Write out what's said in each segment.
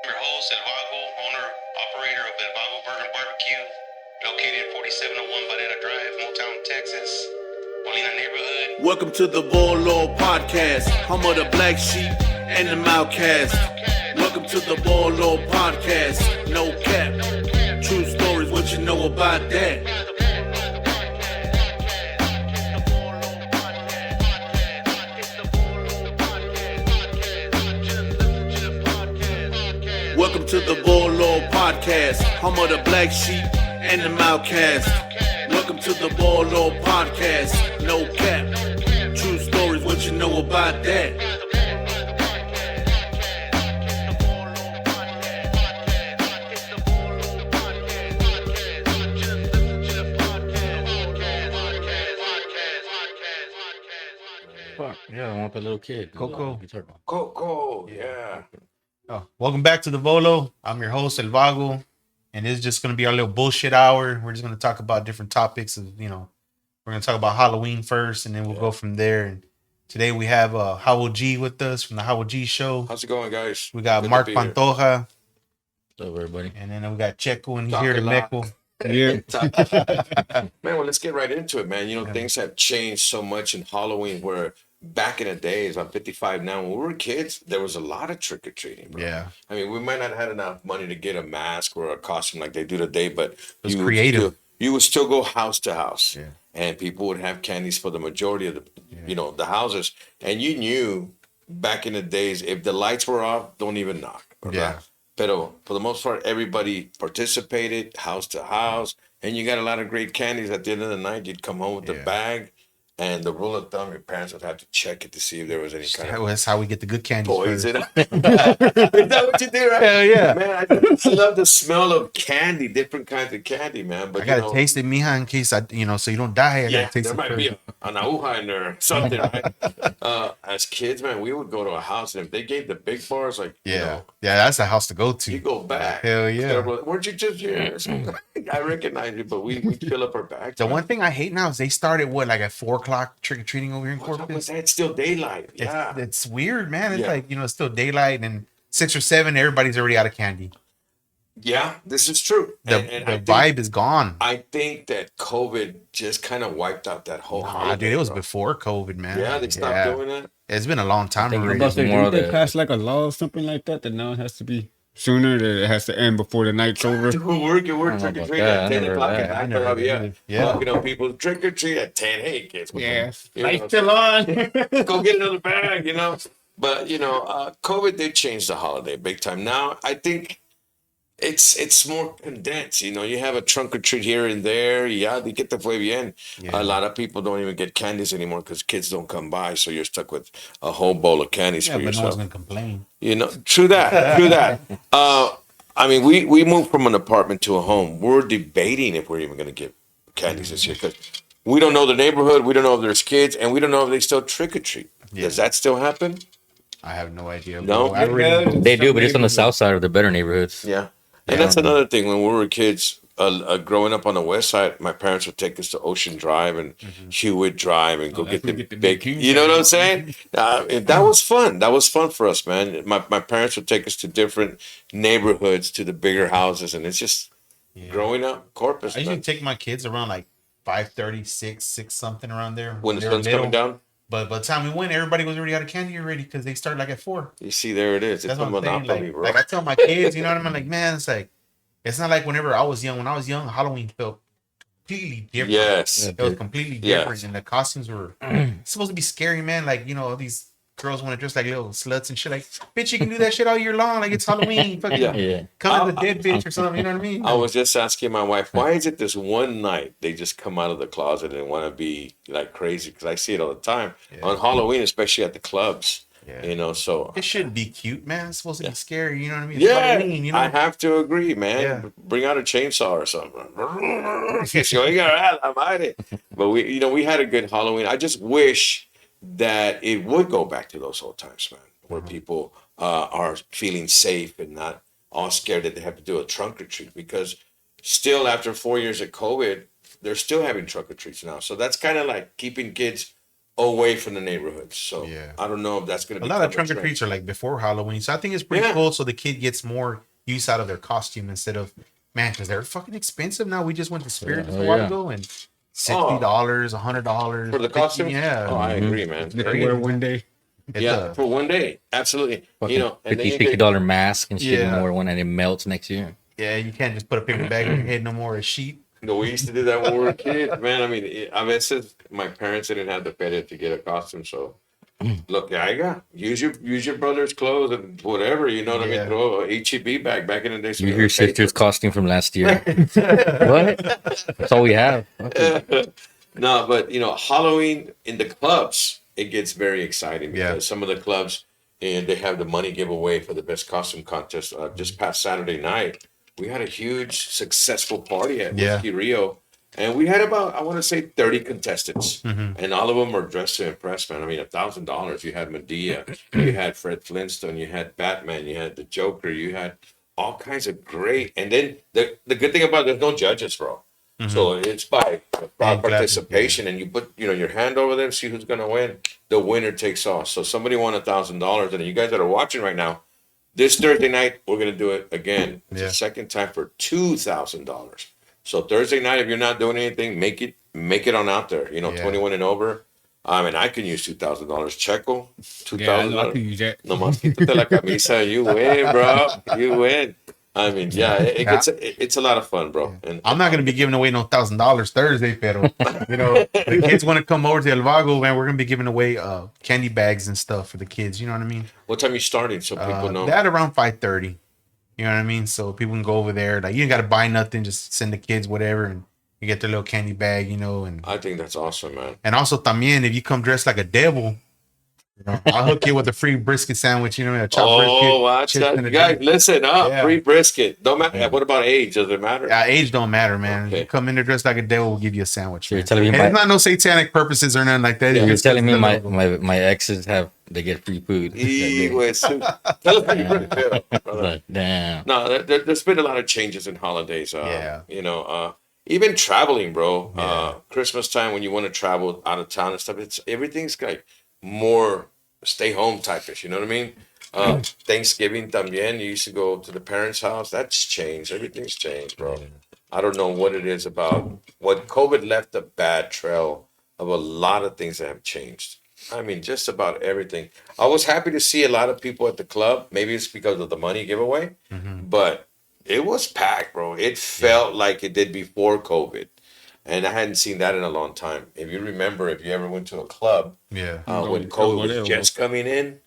Your host, El Vago, owner, operator of El Vago Burger Barbecue, located at 4701 Banana Drive, Motown, Texas, Molina neighborhood. Welcome to the Volo Podcast, home of the black sheep and the outcast. Welcome to the Volo Podcast, no cap, true stories, what you know about that? Welcome to the Volo Podcast, home of the black sheep and the outcast. Welcome to the Volo Podcast, no cap, true stories, what you know about that? Fuck, yeah, I want the little kid. Coco. Coco, yeah. Oh, welcome back to the Volo. I'm your host, El Vago, and this is just going to be our little bullshit hour. We're just going to talk about different topics of, we're going to talk about Halloween first, and then we'll go from there. And today we have Javo G with us from the Javo G show. How's it going, guys? We got Good to Mark be here. Pantoja, What's up, everybody? and then we got Checo, and he's Talk here a to lot. meckle. Man, well, let's get right into it, man. Things have changed so much in Halloween where back in the days, I'm 55 now, when we were kids, there was a lot of trick-or-treating, bro. Yeah. I mean, we might not have had enough money to get a mask or a costume like they do today, but was creative. You would still go house to house. Yeah. And people would have candies for the majority of the houses. And you knew back in the days, if the lights were off, don't even knock. Yeah. Pero for the most part, everybody participated house to house, and you got a lot of great candies. At the end of the night, you'd come home with the bag, and the rule of thumb, your parents would have to check it to see if there was any kind of That's how we get the good candy. poison. Is that what you do, right? Hell yeah. Man, I love the smell of candy, different kinds of candy, man. But I got to taste it, mija, in case so you don't die. I yeah, gotta taste there it might first. be an aguja in there or something, right? As kids, man, we would go to a house, and if they gave the big bars, like, Yeah, that's the house to go to. you go back. Hell yeah. Weren't you just here? I recognize you, but we'd fill up our bags. The one thing I hate now is they started at 4:00 trick or treating over here in What's up with Corpus. that? It's still daylight. Yeah. It's weird, man. It's Yeah. it's still daylight, and 6 or 7, everybody's already out of candy. Yeah, this is true. The And I vibe is gone. I think that COVID just kind of wiped out that whole holiday. Dude, it was bro. before COVID, man. Yeah, they stopped doing that. It's been a long time think already. about They, more of they the- passed like a law or something like that now it has to be sooner, that it has to end before the night's over. Dude, we're trick or about treating that. at 10 I never o'clock heard at that. night. I never Probably, heard yeah. it. Yeah. You know, people trick or treat at 10. Hey, kids. Yes. You know, Lights still on. go get another bag, But COVID did change the holiday big time. Now I think it's more condensed. You have a trunk or treat here and there. Yeah, they get the fue bien. Yeah. A lot of people don't even get candies anymore because kids don't come by. So you're stuck with a whole bowl of candies Yeah, for but no yourself. one's gonna complain. True that. I mean, we moved from an apartment to a home. We're debating if we're even going to get candies this year because we don't know the neighborhood. We don't know if there's kids, and we don't know if they still trick or treat. Yeah. Does that still happen? I have no idea. No? bro. I really They do, but it's on the south side of the better neighborhoods. Yeah. And that's another thing. When we were kids, growing up on the west side, my parents would take us to Ocean Drive and Hewitt Drive and go get the big. You know what I'm saying? That was fun. That was fun for us, man. My parents would take us to different neighborhoods, to the bigger houses, and it's just growing up Corpus. I usually man. take my kids around 5:30, 6 something around there. When the They're sun's little. coming down, But by the time we went, everybody was already out of candy already because they started at 4. you see, there it is. It's That's a what I'm saying. monopoly, bro. Like I tell my kids, you know what I mean? Like, man, it's not like whenever I was young. When I was young, Halloween felt completely different. Yes. It was completely Yes. different, and the costumes were supposed to be scary, man. Like, all these girls want to dress like little sluts and shit. Like, bitch, you can do that shit all year long. Like, it's Halloween. Fucking Yeah. come as a dead bitch or something. You know what I mean? I was just asking my wife, why is it this one night they just come out of the closet and want to be like crazy? Because I see it all the time on Halloween, especially at the clubs. Yeah. So It shouldn't be cute, man. It's supposed to be scary. You know what I mean? It's yeah, Halloween, I have to agree, man. Yeah. Bring out a chainsaw or something. So you got I'm at it. But we had a good Halloween. I just wish that it would go back to those old times, man, where people are feeling safe and not all scared that they have to do a trunk or treat. Because still, after 4 years of COVID, they're still having trunk or treats now. So that's kind of like keeping kids away from the neighborhoods. So Yeah. I don't know if that's going to A be lot of trunk or treats are like before Halloween, so I think it's pretty Yeah. cool. So the kid gets more use out of their costume instead of because they're fucking expensive now. We just went to Spirit Yeah. a while ago and $60, $100 for the costume. Yeah, Oh, I agree, man. They can wear one day. it's For one day, absolutely. Fucking You know, and then you $50 get, mask and shit Yeah. more when it melts next year. yeah, you can't just put a paper bag on your head no more. A sheet. no, we used to do that when we were kids, man. I mean, it says my parents didn't have the pay to get a costume, so look, I got use your brother's clothes and whatever, you know what I Yeah. mean. Throw a HEB bag back in the day. So Use your sister's costume from last year. What? That's all we have. Okay. No, but you know, Halloween in the clubs, it gets very exciting because Yeah. some of the clubs and they have the money giveaway for the best costume contest. Just past Saturday night, we had a huge successful party at Yeah. Whiskey Rio, and we had about I want to say 30 contestants, and all of them were dressed to impress, man. I mean, $1,000. You had Medea, you had Fred Flintstone, you had Batman, you had the Joker, you had all kinds of great. And then the good thing about it, there's no judges, bro. So it's by participation, and you put your hand over them, see who's gonna win. The winner takes all. So somebody won $1,000, and you guys that are watching right now, this Thursday night we're gonna do it again. It's Yeah. the second time for $2,000. So Thursday night, if you're not doing anything, make it on out there. Yeah. 21 and over. I mean, I can use $2,000. Checo, Yeah, I $2,000. can use that. Nomás quítate la camisa, you win, bro. You win. I mean, yeah, it's a lot of fun, bro. And I'm not gonna be giving away no $1,000 Thursday, pero the kids want to come over to El Vago, man. We're gonna be giving away candy bags and stuff for the kids. You know what I mean? what time you starting so people know? That around 5:30. You know what I mean? So people can go over there. Like you ain't gotta buy nothing. Just send the kids whatever, and you get their little candy bag. And I think that's awesome, man. also también if you come dressed like a devil, I'll hook you with a free brisket sandwich. A chopped brisket. Oh, watch chips that. and a Guys, drink. listen up. Yeah. Free brisket. Don't matter. What about age? Does it matter? Age don't matter, man. Okay. You come in there dressed like a devil, we'll give you a sandwich. So you're man. telling me And my- it's not no satanic purposes or nothing like that. You're It's telling me just the logo. my exes they get free food. Güey, tell us how you really feel, brother. Like, damn. No, there's been a lot of changes in holidays. Yeah. Even traveling, bro. Yeah. Christmas time when you want to travel out of town and stuff, everything's like more stay home type-ish. You know what I mean? Thanksgiving también. You used to go to the parents' house. That's changed. Everything's changed, bro. I don't know what it is about what COVID left a bad trail of a lot of things that have changed. I mean, just about everything. I was happy to see a lot of people at the club. Maybe it's because of the money giveaway, but it was packed, bro. It felt like it did before COVID, and I hadn't seen that in a long time. If you remember, if you ever went to a club when COVID was just coming in,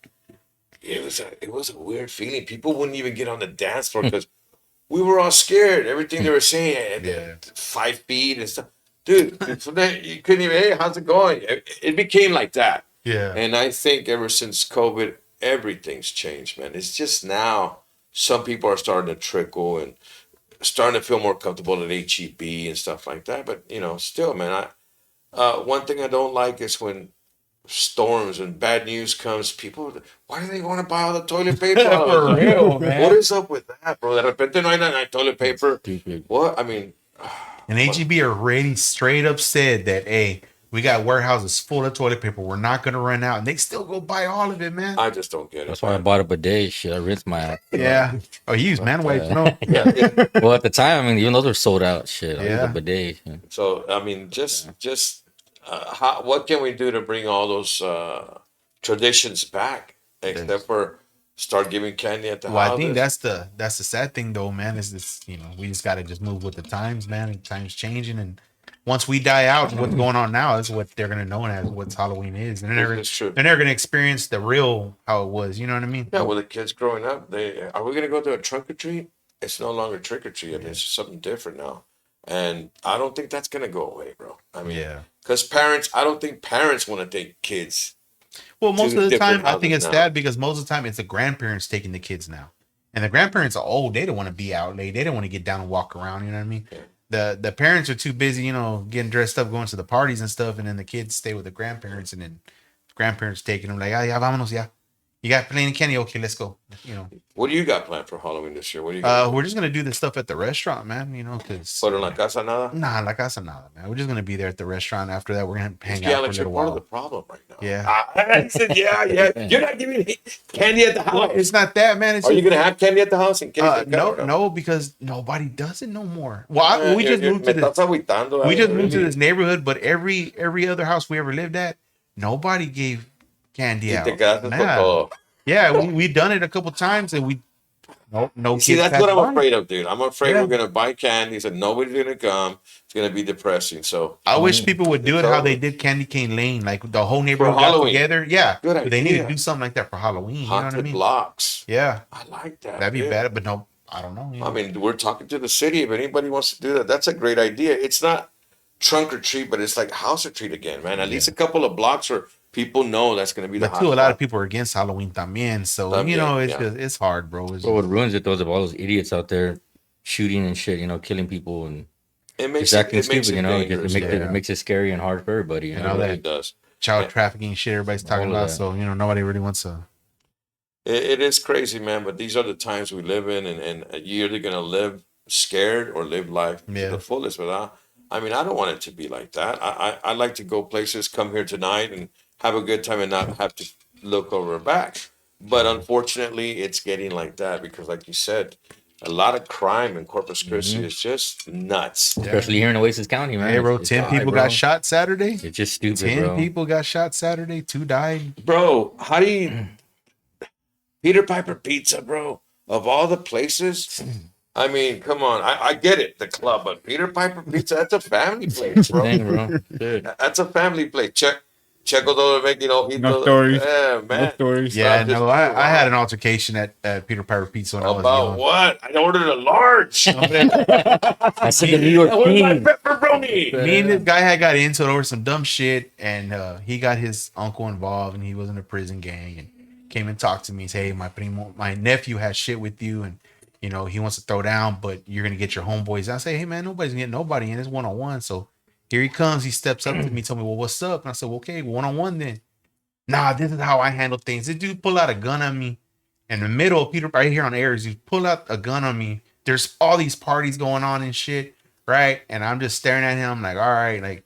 it was a weird feeling. People wouldn't even get on the dance floor because we were all scared. Everything they were saying, 5 feet and stuff. Dude, so then you couldn't even, hey, how's it going? It became like that. Yeah. And I think ever since COVID, everything's changed, man. It's just now some people are starting to trickle and starting to feel more comfortable at HEB and stuff like that. But, still, man, one thing I don't like is when storms and bad news comes, people, why do they want to buy all the toilet paper? For real, man. What is up with that, bro? De repente no hay toilet paper. Stupid. What? I mean, And HEB already straight up said that, hey, we got warehouses full of toilet paper. We're not gonna run out, and they still go buy all of it, man. I just don't get it. That's why I bought a bidet. Shit, I rinsed my ass. Yeah. Oh, you use man wipes, no? Well, at the time, I mean, even those were sold out. Shit, I used Yeah. a bidet. Shit. So I mean, what can we do to bring all those traditions back, except for start giving candy at the Well, I holidays? think that's the sad thing though, man. Is this we just gotta just move with the times, man. And times changing, and once we die out, what's going on now is what they're gonna know as what Halloween is, and That's true. they're never gonna experience the real how it was. You know what I mean? Yeah, well, the kids growing up, are we gonna go to a trunk or treat? It's no longer trick or treat. I mean, it's something different now, and I don't think that's gonna go away, bro. I mean, Yeah. because I don't think parents want to take kids. Well, most to of the different time, I think houses it's now. sad because most of the time it's the grandparents taking the kids now, and the grandparents are old. They don't want to be out late. They don't want to get down and walk around. You know what I mean? Yeah. The parents are too busy, getting dressed up, going to the parties and stuff, and then the kids stay with the grandparents, and then grandparents taking them like, ah, ya vámonos ya. You got plenty of candy? Okay, let's go. You know. What do you got planned for Halloween this year? What do you got? We're just gonna do this stuff at the restaurant, man. You know, cause Put in la casa nada? nah, la casa nada, man. We're just gonna be there at the restaurant. After that, we're gonna hang Yeah, out for a Alex, you're little part of while. the problem right now. Yeah. I said, yeah. You're not giving candy at the house. Well, it's not that, man. It's Are you gonna have candy at the house in case? they come or no, because nobody does it no more. Well, we just moved to Me this. estás agüitando, We just Alex, moved to really. this neighborhood, but every other house we ever lived at, nobody gave candy Y out. te quedaste con Nah. todo. Yeah, we done it a couple times, and no. See, kids that's passed what I'm by. afraid of, dude. I'm afraid Yeah. we're gonna buy candies and nobody's gonna come. It's gonna be depressing. So I wish people would do it how Totally. they did Candy Cane Lane, like the whole neighborhood got Halloween. together. Yeah, Good they need to idea. do something like that for Halloween. You know what I haunted mean? blocks. Yeah, I like that. that'd be dude. better, but no, I don't know. You know? I mean, we're talking to the city. If anybody wants to do that, that's a great idea. It's not trunk or treat, but it's like house or treat again, man. At least a couple of blocks where people know that's going to be the but too, a lot hot of people are against Halloween también. So También, you know, it's yeah. just it's hard, bro. It's But what ruins it though is of all those idiots out there shooting and shit, you know, killing people and It makes just it, acting it makes stupid, it you know. dangerous. It makes it scary and hard for everybody, you And know. all It that really does. child trafficking shit everybody's talking All of about. that. So you know, nobody really wants to. It is crazy, man. But these are the times we live in, and you're either gonna live scared or live life Yeah. to the fullest. But I mean, I don't want it to be like that. I like to go places, come here tonight, and have a good time, and not have to look over our back. But unfortunately, it's getting like that because, like you said, a lot of crime in Corpus Christi is just nuts. Especially here in Oasis County, man. Hey, bro, It's 10 high, people bro. got shot Saturday. It's just stupid, 10 bro. people got shot Saturday. 2 died. Bro, how do you Peter Piper Pizza, bro? Of all the places, I mean, come on. I get it, the club, but Peter Piper Pizza, that's a family place, bro. Thing, bro. Dude. That's a family place. Checo don't make, you know, No stories. Yeah, No man. stories. Yeah, just no, too I had hard. an altercation at Peter Piper Pizza when I was About young. what? I ordered a large. I said the New York Where's my King. pepperoni? Me and this guy had got into it over some dumb shit, and he got his uncle involved, and he was in a prison gang, and came and talked to me. Said, "Hey, my nephew has shit with you, and you know he wants to throw down, but you're gonna get your homeboys." I say, "Hey, man, nobody's gonna get nobody in. It's 1-on-1." So here he comes. He steps up to me, told me, "Well, what's up?" And I said, well, "Okay, 1-on-1 then." Nah, this is how I handle things. This dude pull out a gun on me in the middle of Peter right here on Ayers. He pull out a gun on me. There's all these parties going on and shit, right? And I'm just staring at him like, all right, like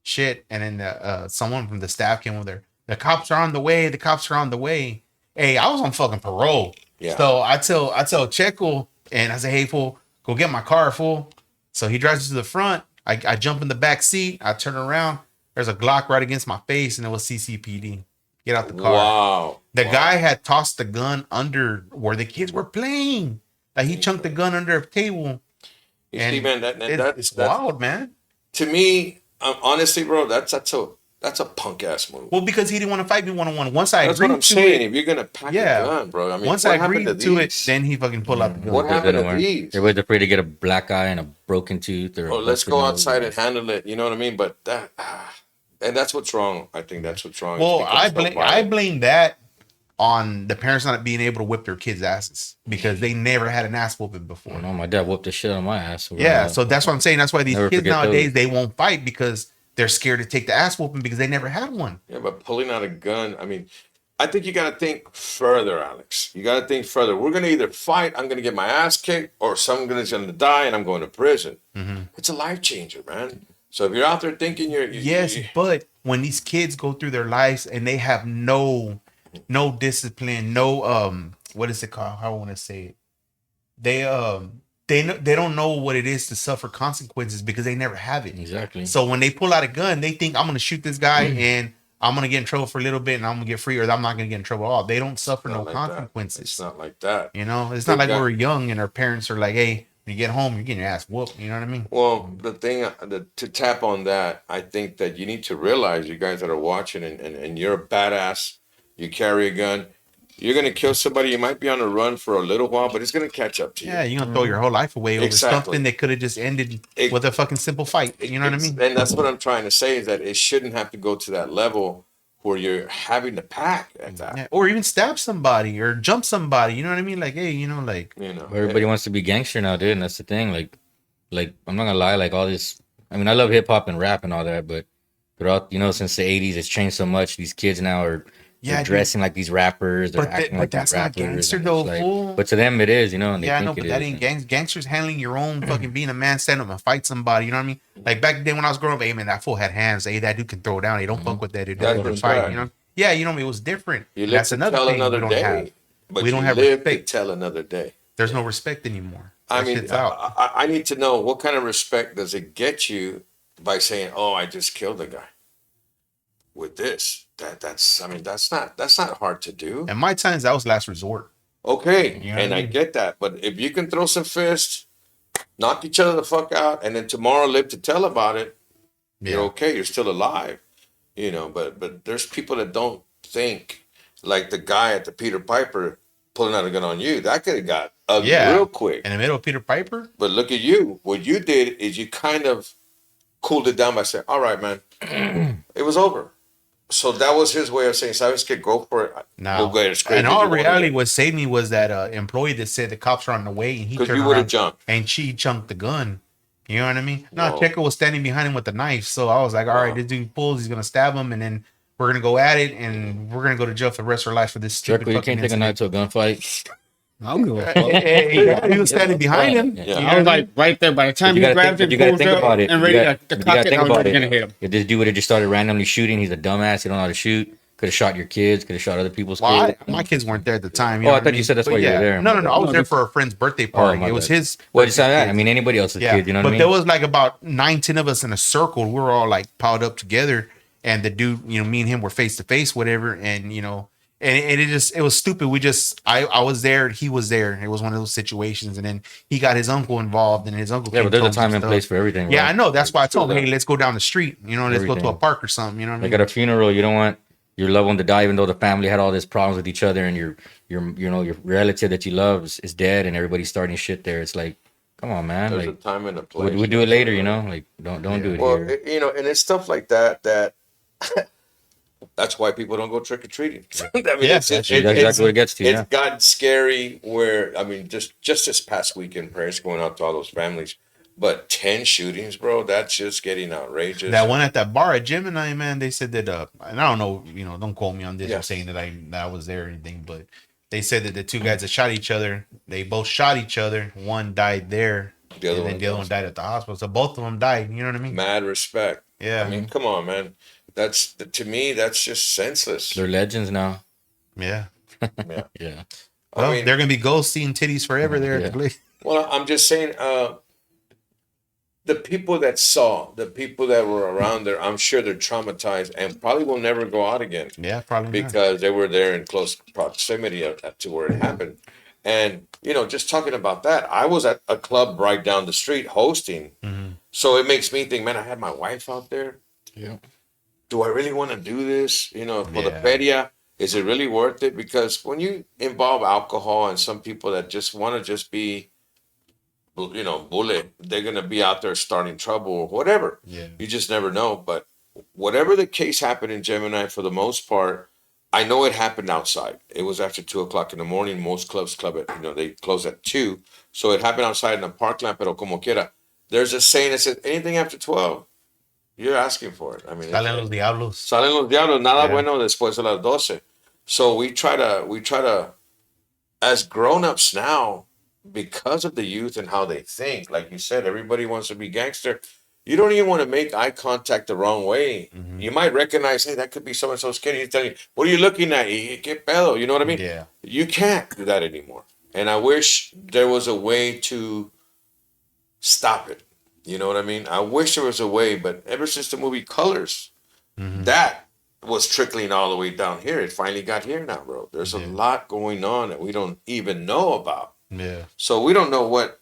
shit. And then someone from the staff came over there. The cops are on the way. The cops are on the way. Hey, I was on fucking parole. Yeah. So I tell Checo, and I say, hey, fool, go get my car, fool. So he drives to the front. I jump in the back seat. I turn around. There's a Glock right against my face, and it was CCPD. Get out the car. Wow. The guy had tossed the gun under where the kids were playing. Like he chunked the gun under a table. You And see, man, It's that's wild, man. to me, honestly, bro, that's a punk ass move. Well, because he didn't want to fight me 1-on-1. Once I That's what agreed I'm to saying. it, If you're gonna pack Yeah. a gun, bro, I mean, once what I happened agreed to it, these? then he fucking pulled out the gun. What happened to Everywhere. these? Everybody's afraid to get a black eye and a broken tooth or Or let's busted go nose. outside and handle it. You know what I mean? But that, and that's what's wrong. I think that's what's wrong. Well, It's because I nobody- blame that on the parents not being able to whip their kids' asses because they never had an ass whooping before. I know my dad whooped the shit out of my ass. Yeah, so that's what I'm saying. That's why these Never kids forget nowadays those. they won't fight because they're scared to take the ass whooping because they never had one. Yeah, but pulling out a gun, I mean, I think you got to think further, Alex. You got to think further. We're going to either fight, I'm going to get my ass kicked, or someone's going to die and I'm going to prison. It's a life changer, man. So if you're out there thinking Yes, but when these kids go through their lives and they have no discipline, no what is it called? How I want to say it? They don't know what it is to suffer consequences because they never have it. Exactly. So when they pull out a gun, they think I'm gonna shoot this guy and I'm gonna get in trouble for a little bit and I'm gonna get free, or I'm not gonna get in trouble at all. They don't suffer no not like that. consequences. It's not like that. You know, it's They not like got- we were young and our parents are like, hey, when you get home, you're getting your ass whooped. You know what I mean? Well, the thing to tap on that, I think that you need to realize, you guys that are watching, and you're a badass, you carry a gun, you're gonna kill somebody. You might be on a run for a little while, but it's gonna catch up to you. Yeah, you're gonna throw your whole life away over Exactly. something that could have just ended Ex- with a fucking simple fight. You know what I mean? And that's what I'm trying to say, is that it shouldn't have to go to that level where you're having to pack at that. Yeah, or even stab somebody or jump somebody. You know what I mean? Like, hey, you know, like You know, Everybody wants to be gangster now, dude, and that's the thing. Like I'm not gonna lie, like all this. I mean, I love hip hop and rap and all that, but throughout, you know, since the '80s, it's changed so much. These kids now are they're Yeah, dude. dressing like these rappers. They're But acting like that's these not rappers. gangster and though, it's like- fool. But to them it is, you know. And they Yeah, I think know, but it that is, ain't and- gangsters handling your own fucking being a man, stand up and fight somebody. You know what I mean? Like back then when I was growing up, hey man, that fool had hands. Hey, that dude can throw down. Hey, don't fuck with that dude. That's Don't what's fight. right. You know? Yeah, you know, it was different. You live That's to another tell thing another we don't day, have. but We don't you have live respect. to tell another day. There's no respect anymore. I That mean, shit's out. I need to know what kind of respect does it get you by saying, "Oh, I just killed a guy." With this, that's not hard to do. In my times, that was last resort. Okay, You know what and I I mean? get that, but if you can throw some fists, knock each other the fuck out, and then tomorrow live to tell about it, you're okay. You're still alive, you know. But there's people that don't think like the guy at the Peter Piper pulling out a gun on you. That could have got ugly real quick. In the middle of Peter Piper. But look at you. What you did is you kind of cooled it down by saying, "All right, man, it was over." So that was his way of saying, "Sabes que go for it." No. We'll go ahead and scrape In it. all You wanna reality, get- what saved me was that employee that said the cops are on the way, and he 'Cause turned you would've around jumped. and she chunked the gun. You know what I mean? No, Whoa. Checo was standing behind him with the knife, so I was like, "All right, Wow. this dude pulls, he's gonna stab him, and then we're gonna go at it, and we're gonna go to jail for the rest of our lives for this stupid Checo, you fucking can't take a knife incident." to a gunfight. I don't give a fuck. Hey, he was standing behind him. Yeah. You know I what was I mean? like right there. By the time You he gotta grabs think, it, you gotta pulls think up, about it. and You ready gotta- to you cock gotta it, think I was about already it. gonna hit him. If this dude would have just started randomly shooting, he's a dumbass. He don't know how to shoot. Could have shot your kids. Could have shot other people's Well, kids. my kids weren't there at the time. Oh, I know what thought you mean? said that's But why you were there. No, I was No, there for a friend's birthday Oh, party. my It was bad. his. Well, just birthday that. I kids. mean, anybody else's Yeah, kid. You know what but I mean? there was like about 9, 10 of us in a circle. We were all like piled up together, and the dude, you know, me and him were face to face, whatever, and you know, and it was stupid. I was there, he was there. It was one of those situations, and then he got his uncle involved, and his uncle. Yeah, came but there's a told him time some and stuff. place for everything. Yeah, bro. I know. That's why I told him, True hey, let's go down the street. You know, let's go to a Everything. park or something. You know what I mean? Like at a funeral, you don't want your loved one to die, even though the family had all these problems with each other, and your relative that you love is dead, and everybody's starting shit there. It's like, come on, man. There's Like a time and a place. we do it later, you know. Like don't do it Well, here. you know, and it's stuff like that that's why people don't go trick or treating. I mean, Yeah, it's That's exactly what it gets to. it's Yeah. gotten scary. Where I mean, just this past weekend, prayers going out to all those families. But 10 shootings, bro, that's just getting outrageous. That one at that bar at Gemini, man, they said that, and I don't know, you know, don't quote me on this Yeah. or saying that I was there or anything, but they said that the two guys that shot each other, they both shot each other. One died there, The other and then one the other one died at the hospital. So both of them died. You know what I mean? Mad respect. Yeah, I mean, come on, man. That's to me, that's just senseless. They're legends now. yeah. Yeah. Yeah. Well, I mean, they're gonna be ghosts seeing titties forever there Yeah. at the place. well, I'm just saying, the people that were around there, I'm sure they're traumatized and probably will never go out again Yeah, probably not. because they were there in close proximity to where it happened. And, you know, just talking about that, I was at a club right down the street hosting. Mhm. So it makes me think, man, I had my wife out there. Yeah. Do I really want to do this? You know, for the Yeah. feria, is it really worth it? Because when you involve alcohol and some people that just want to just be, you know, bullet, they're going to be out there starting trouble or whatever. Yeah. You just never know. But whatever the case happened in Gemini, for the most part, I know it happened outside. It was after 2:00 in the morning. Most clubs club at, you know, they close at 2. So it happened outside in a parkland, pero como quiera. There's a saying that says anything after 12, you're asking for it. I mean, Salen los diablos. salen los diablos, nada Yeah. bueno después de las 12. So we try to, as grown-ups now, because of the youth and how they think, like you said, everybody wants to be gangster. You don't even want to make eye contact the wrong way. Mhm. You might recognize, hey, that could be so-and-so's kid. He's telling you, what are you looking at? ¿Qué pedo? You know what I mean? Yeah. You can't do that anymore. And I wish there was a way to stop it. You know what I mean? I wish there was a way, but ever since the movie Colors, Mhm. that was trickling all the way down here. It finally got here now, bro. There's a Yeah. lot going on that we don't even know about. Yeah. So we don't know what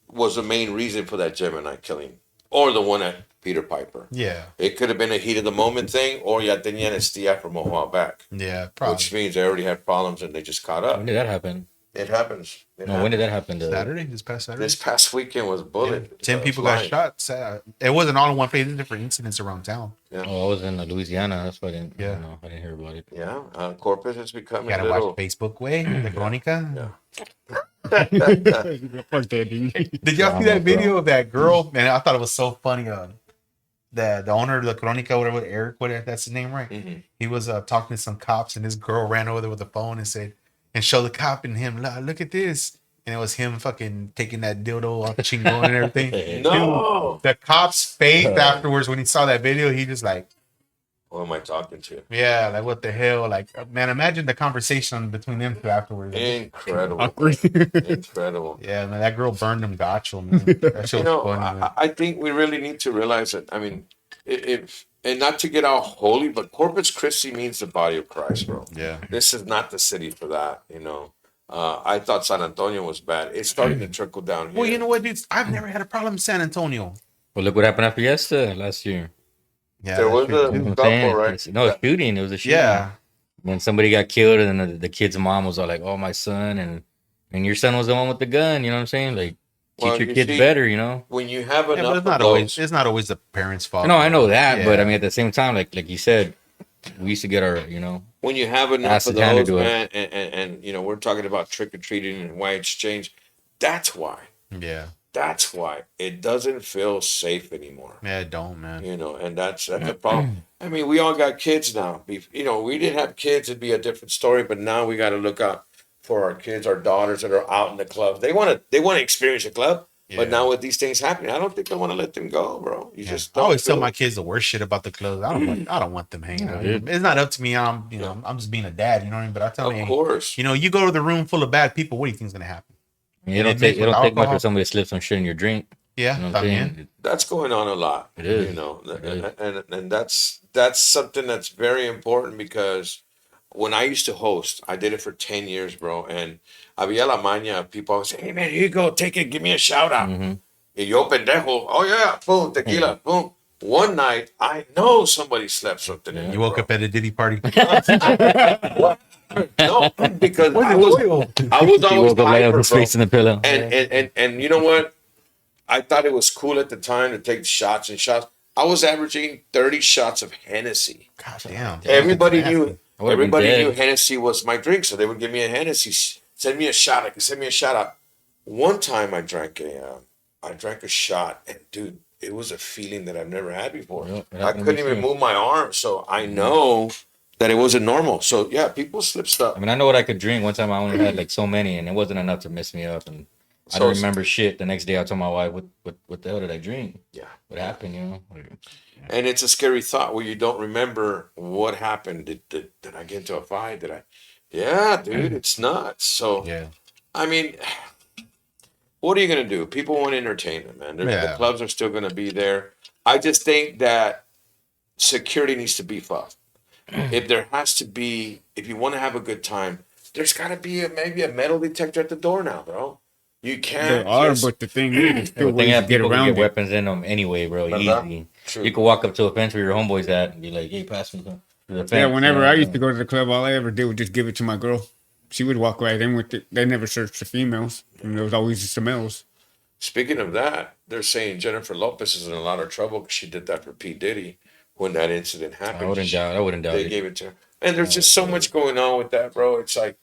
was the main reason for that Gemini killing or the one at Peter Piper. Yeah. It could have been a heat of the moment thing, or ya tenían estía from a while back, Yeah. Probably. which means they already had problems and they just caught up. When did that happen? It happens. It No, when did that happen? Saturday, this past Saturday. This past weekend was bullet. 10 people got flying. shot. It wasn't all in one place. There's different incidents around town. Oh, I was in Louisiana. That's why I didn't. Yeah. I didn't hear about it. Yeah, Corpus is becoming You gotta a little. watch Facebook way, the Crónica. Yeah. Fuck that, dude. Did y'all see that Drama, bro. video of that girl? Man, I thought it was so funny. the owner of the Crónica, whatever, Eric, whatever that's his name, right? Mhm. He was talking to some cops, and this girl ran over there with the phone and said, and showed the cop and him, look at this. And it was him fucking taking that dildo off chingon and everything. No. Dude, the cop's face afterwards when he saw that video, he just like, Who am I talking to? yeah, like what the hell? Like, man, imagine the conversation between them two afterwards. Incredible. Awkward. Incredible. Yeah, man, that girl burned him gacho, man. That shit You was know, funny, man. I think we really need to realize that. I mean, if and not to get all holy, but Corpus Christi means the body of Christ, bro. Yeah. This is not the city for that, you know. I thought San Antonio was bad. It's starting to trickle down here. Well, you know what, dude? I've never had a problem in San Antonio. Well, look what happened at Fiesta last year. Yeah, There was that's a true, You know too. what I'm saying? couple, right? No, a shooting. It was a shooting. Yeah. When somebody got killed, and then the kid's mom was all like, "Oh, my son," and your son was the one with the gun. You know what I'm saying? Like, teach Well, your you kids see, better. You know? When you have Yeah, enough but of it's not always the parents' fault. No, I know that, but I Yeah. mean, at the same time, like you said, we used to get our, when you have enough Acid of handed those, to it. man, and you know, we're talking about trick or treating and white exchange. That's why. Yeah. That's why it doesn't feel safe anymore. Yeah, don't, man. You know, and that's the problem. I mean, we all got kids now. You know, we didn't have kids; it'd be a different story. But now we got to look out for our kids, our daughters that are out in the club. They want to experience a club, but Yeah. now with these things happening, I don't think I want to let them go, bro. You Yeah. just I always don't tell do my it. kids the worst shit about the clubs. I don't want them hanging out. dude. It's not up to me. I'm just being a dad. You know what I mean? But I tell Of them, course. you know, you go to the room full of bad people. What do you think's gonna happen? it don't And take mixed with much alcohol. for somebody to slip some shit in your drink. Yeah, You know what I'm también. saying? That's going on a lot. It is. You know, It is. and that's something that's very important because when I used to host, I did it for 10 years, bro. And había la maña, people always say, hey man, here you go, take it, give me a shout out. Mm-hmm. Y yo pendejo, oh yeah, boom, tequila, boom. One night, I know somebody slept something in. You woke up at a Diddy party. No, because I was He always woke up laying hyper, with his bro. face in the pillow. And you know what? I thought it was cool at the time to take shots and shots. I was averaging 30 shots of Hennessy. God damn. Everybody That's knew nasty. I would've been everybody dead. knew Hennessy was my drink, so they would give me a Hennessy. Send me a shot. I could send me a shot out. One time I drank a shot, and dude, it was a feeling that I've never had before. Yep, it I happened to couldn't me even too. move my arm, so I know that it wasn't normal. So yeah, people slip stuff. I mean, I know what I could drink. One time I only had like so many, and it wasn't enough to mess me up. And I So don't it's- remember shit. The next day I told my wife, what the hell did I drink? Yeah. What happened, you know? Like, And it's a scary thought where you don't remember what happened. Did I get into a fight? Yeah, dude, it's nuts. So, Yeah. I mean, what are you going to do? People want entertainment, man. The Yeah. clubs are still going to be there. I just think that security needs to beef up. If there has to be, if you want to have a good time, there's got to be maybe a metal detector at the door now, bro. You can't. There are, just- but the thing is, there's still the thing ways is, to get people can around get it. weapons in them anyway, bro. ¿Verdad? Easy. True. You can walk up to a fence where your homeboy's at and be like, "Hey, pass me the fence." Yeah, whenever you know? I used to go to the club, all I ever did was just give it to my girl. She would walk right in with it. They never searched the females, and there was always the males. Speaking of that, they're saying Jennifer Lopez is in a lot of trouble because she did that for P. Diddy when that incident happened. I wouldn't doubt They it. gave it to her. And there's just so much going on with that, bro. It's like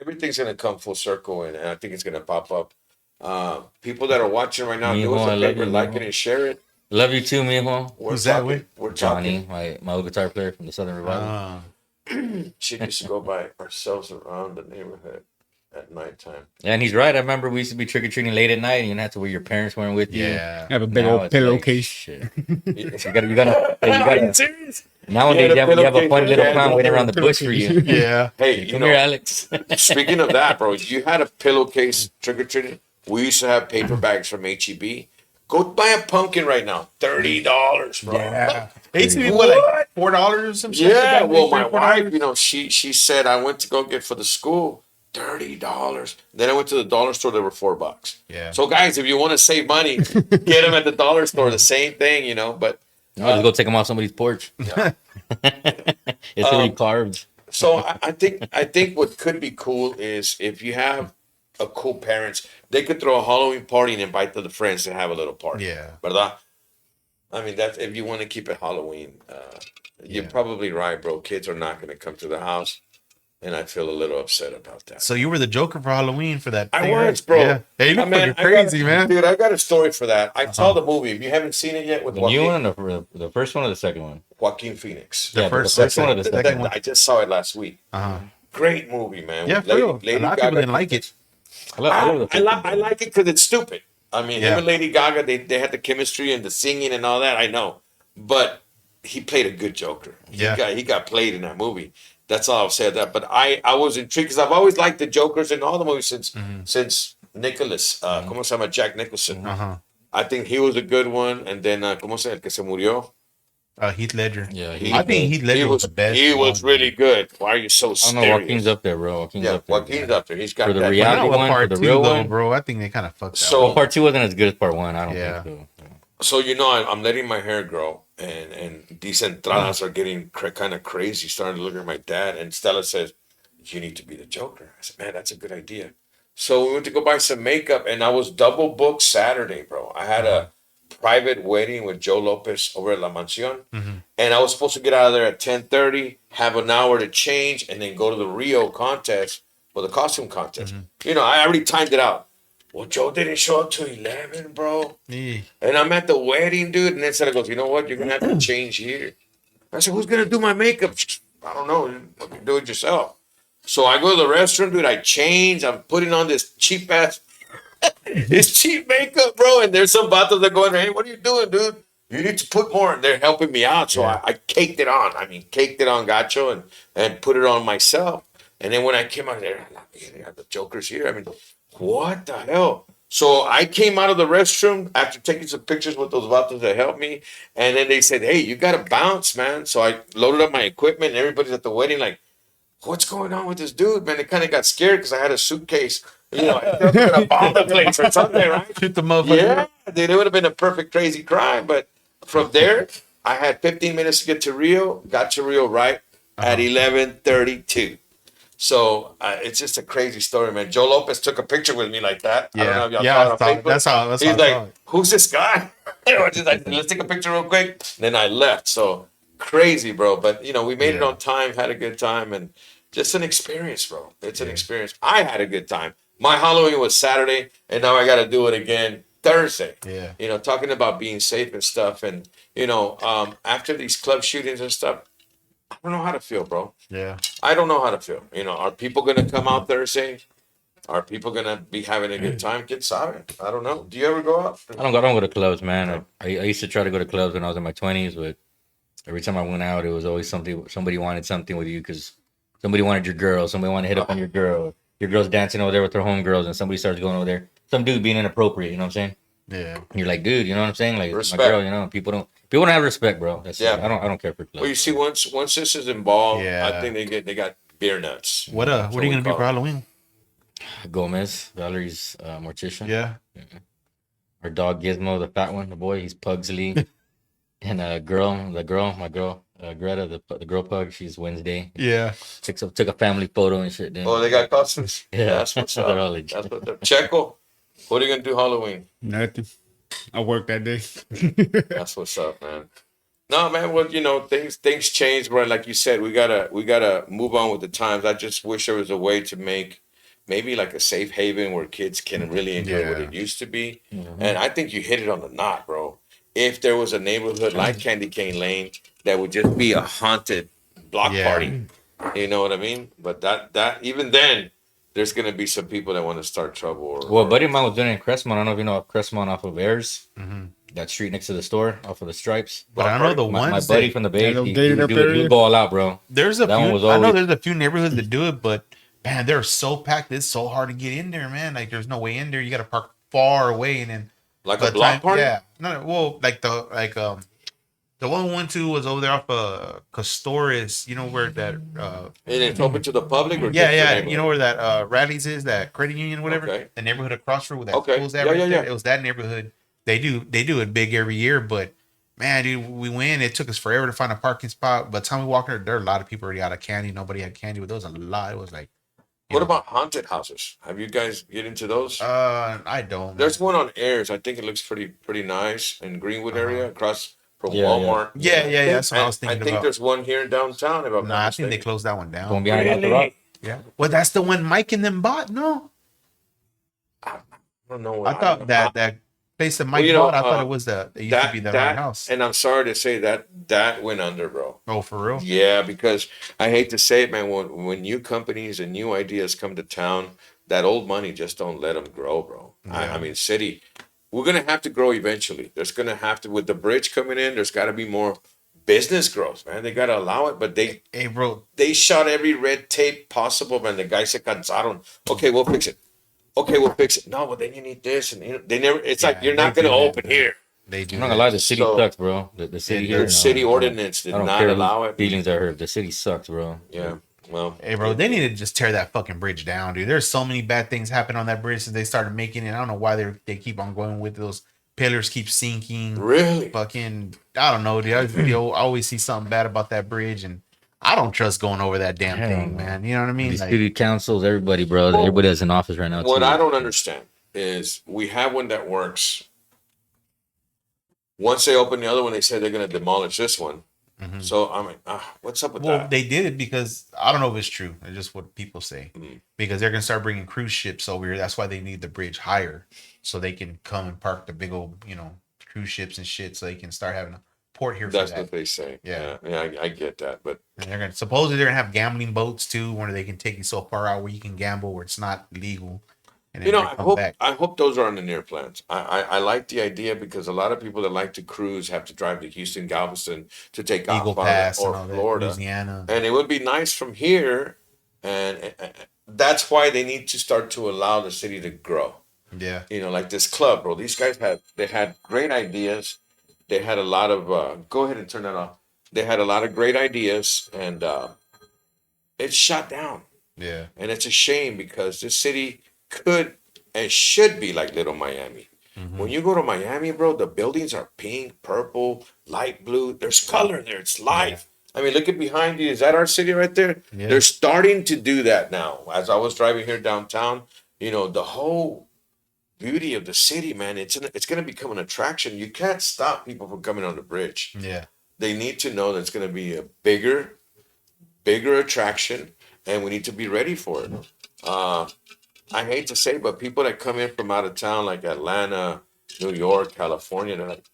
everything's going to come full circle, and I think it's going to pop up. People that are watching right now, do Mijo, us I a love favor, you, like mijo. it and share it. Love you too, mijo. We're Who's that talking, with? We're Johnny, talking. my old guitar player from the Southern Revival. Ah. She used to go by ourselves around the neighborhood at nighttime. Yeah, and he's right. I remember we used to be trick or treating late at night, and you didn't have to where your parents weren't with you. Yeah. Have a big Now old it's like, pillowcase. shit. You gotta. Are you serious? Nowadays, Yeah, the you have a pillowcase funny little yeah, clown the waiting around the bush for you. Yeah. Hey, you Come know, here, Alex. speaking of that, bro, you had a pillowcase trick or treating. We used to have paper bags from HEB. Go buy a pumpkin right now, $30, bro. Yeah. It used to be what, like $4 or some shit? Yeah, Back well, then, my $4? wife, you know, she said I went to go get for the school $30. Then I went to the dollar store. They were $4. Yeah. So guys, if you want to save money, get them at the dollar store. The same thing, you know. But I'll just go take them off somebody's porch. It's already carved. so I think what could be cool is if you have a cool parents, they could throw a Halloween party and invite the friends to have a little party. Yeah. ¿Verdad? I mean, that's if you want to keep it Halloween. You're Yeah. probably right, bro. Kids are not going to come to the house. and I feel a little upset about that. So you were the Joker for Halloween for that. I thing, was, right? bro. Yeah. Hey, you look fucking crazy, man. Dude, I got a story for that. I saw the movie. If you haven't seen it yet, with The Joaquin, new one or the first one or the second one? Joaquin Phoenix. The Yeah, first, the first one or the second second one. I just saw it last week. Uh-huh. Great movie, man. Yeah, for real. A lot of people didn't like it. I love the first one. I like it because it's stupid. I mean, Yeah. him and Lady Gaga, they had the chemistry and the singing and all that. I know, but he played a good Joker. Yeah. He got played in that movie. That's all I'll say. That, but I was intrigued because I've always liked the Jokers in all the movies since Nicholas, ¿cómo se llama? Jack Nicholson. Uh-huh. I think he was a good one. And then, ¿cómo se llama? El que se murió. Heath Ledger. Yeah, I think Heath Ledger was the best. He was really good. Why are you so I don't serious? know. Joaquin's up there, bro. Joaquin's up there. Joaquin's up there. He's got For the that. reality I don't know one, what part for the two, real though, one. bro. I think they kind of fucked that So- up. Part 2 wasn't as good as part 1. I don't Yeah. think so. So I'm letting my hair grow, and these entradas are getting kind of crazy. Starting to look at my dad, and Stella says, "You need to be the Joker." I said, "Man, that's a good idea." So we went to go buy some makeup, and I was double booked Saturday, bro. I had a private wedding with Joe Lopez over at La Mansión, and I was supposed to get out of there at 10:30, have an hour to change, and then go to the Rio contest or the costume contest. You know, I already timed it out. Well, Joe didn't show up till 11, bro. Yeah. And I'm at the wedding, dude. And then Sarah goes, "You know what? You're going to have to change here." I said, "Who's going to do my makeup?" "I don't know. You can do it yourself." So I go to the restroom, dude. I change. I'm putting on this cheap ass, this cheap makeup, bro. And there's some vatos that going, "Hey, what are you doing, dude? You need to put more." And they're helping me out. So I caked it on. Caked it on gacho and put it on myself. And then when I came out there, they got the Jokers here. I mean, what the hell? So I came out of the restroom after taking some pictures with those vatos that helped me. And then they said, "Hey, you got to bounce, man." So I loaded up my equipment and everybody's at the wedding like, "What's going on with this dude, man?" They kind of got scared because I had a suitcase. You know, I could have bombed the place or something, right? Shoot the motherfucker. Yeah, dude, it would have been a perfect crazy crime. But from there, I had 15 minutes to get to Rio. Got to Rio right at 11:32. So it's just a crazy story, man. Joe Lopez took a picture with me like that. I don't know if y'all saw it on Facebook. That's how He's I like, saw it. "Who's this guy?" I was just like, "Let's take a picture real quick." Then I left. So crazy, bro. But you know, we made it on time, had a good time, and just an experience, bro. It's an experience. I had a good time. My Halloween was Saturday, and now I got to do it again Thursday. Yeah. You know, talking about being safe and stuff, and you know, after these club shootings and stuff, I don't know how to feel, bro. Yeah. I don't know how to feel. You know, are people gonna come out Thursday? Are people gonna be having a good time? Get sorry. I don't know. Do you ever go out? I don't go to clubs, man. I used to try to go to clubs when I was in my 20s, but every time I went out, it was always somebody wanted something with you because somebody wanted your girl, somebody wanted to hit up on your girl. Your girl's dancing over there with her homegirls, and somebody starts going over there. Some dude being inappropriate, you know what I'm saying? Yeah. And you're like, dude, you know what I'm saying? Like Respect. my girl, you know, people don't have respect, bro. That's Yeah. I don't care for clubs. Well, you see, once this is involved, Yeah. I think they got beer nuts. What are you gonna be for Halloween? Gomez, Valerie's mortician. Yeah. Our dog Gizmo, the fat one, the boy, he's Pugsley. And my girl, Greta, the girl pug, she's Wednesday. Yeah. Took a family photo and shit. Then. Oh, they got costumes. Yeah. That's what's They're all up. legit. That's what. Checo, what are you gonna do Halloween? Nothing. I work that day. That's what's up, man. No, man. Well, you know, things change, bro. Like you said, we gotta move on with the times. I just wish there was a way to make maybe like a safe haven where kids can really enjoy what it used to be. And I think you hit it on the knot, bro. If there was a neighborhood like Candy Cane Lane that would just be a haunted block party, you know what I mean? But that even then, there's gonna be some people that want to start trouble. Well, buddy of mine was doing it in Crestmont. I don't know if you know Crestmont off of Ayers. That street next to the store, off of the Stripes. But I know the My ones buddy that, from the Bay, Yeah, he gated up area. would go all out, bro. there's a That one few. was I know always- there's a few neighborhoods that do it, but man, they're so packed. It's so hard to get in there, man. Like there's no way in there. You got to park far away, and then like by a the block time- party. Yeah. No, well, the one we went to was over there off Castores. You know where that And it's open to the public, or just the yeah. neighborhood? You know where that Radley's is, that credit union, whatever. Okay. The neighborhood across from where that Okay. school's at Yeah, right yeah, there. yeah. It was that neighborhood. They do it big every year, but man, dude, we went. It took us forever to find a parking spot. By the time we walked there were a lot of people already out of candy. Nobody had candy, but there was a lot. It was like, What about haunted houses? Have you guys get into those? I don't. There's one on Ayers. I think it looks pretty nice in Greenwood area across from Yeah, Walmart. Yeah. That's what I was I thinking think about. there's one here in downtown. If I'm Nah, I not think they mistaken. closed that one down. Going behind the rock. Yeah. Well, that's the one Mike and them bought. No, I don't know. I thought that place that Mike bought. I thought it was it used to be the haunted house. And I'm sorry to say that went under, bro. Oh, for real? Yeah, because I hate to say it, man. When new companies and new ideas come to town, that old money just don't let them grow, bro. Yeah. I mean, city, we're gonna have to grow eventually. There's gonna have to, with the bridge coming in. There's got to be more business growth, man. They got to allow it, but Hey, bro. they shot every red tape possible, man. The guys se cansaron. Okay, we'll fix it. Okay, we'll fix it. No, but then you need this, and they never. It's like you're not gonna open here. They do. I'm not gonna lie, the city sucks, bro. The city here, The city ordinance did I don't not care allow whose it. feelings are hurt. The city sucks, bro. Yeah. Well, Hey, bro, they need to just tear that fucking bridge down, dude. There's so many bad things happen on that bridge since they started making it. I don't know why they keep on going with those pillars keep sinking. really? Fucking, I don't know, dude. I always see something bad about that bridge, and I don't trust going over that damn Hell thing, no. man. You know what I mean? These Like, city councils, everybody, bro. Well, Everybody has an office right now. What too. I don't understand is we have one that works. Once they open the other one, they say they're going to demolish this one. Mhm. So I'm like, what's up with well, that? they did it because I don't know if it's true. It's just what people say. Mhm. Because they're gonna start bringing cruise ships over here. That's why they need the bridge higher, so they can come and park the big old, cruise ships and shit. So they can start having a port here for That's that. what they say. Yeah. I get that, but And they're gonna supposedly they're gonna have gambling boats too, where they can take you so far out where you can gamble where it's not legal. And then they come back. I hope those are on the near plans. I like the idea because a lot of people that like to cruise have to drive to Houston, Galveston to take Eagle off on Pass it, or and all that, Florida. Louisiana. And it would be nice from here, and that's why they need to start to allow the city to grow. Yeah. Like this club, bro. These guys had great ideas. They had a lot of go ahead and turn that off. They had a lot of great ideas, and it's shut down. Yeah. And it's a shame because this city could and should be like little Miami. Mhm. When you go to Miami, bro, the buildings are pink, purple, light blue. There's color there. It's life. I mean, look at behind you. Is that our city right there? Yeah. They're starting to do that now. As I was driving here downtown, the whole beauty of the city, man, it's going to become an attraction. You can't stop people from coming on the bridge. Yeah. They need to know that it's going to be a bigger attraction, and we need to be ready for it. I hate to say, but people that come in from out of town, like Atlanta, New York, California, they're like,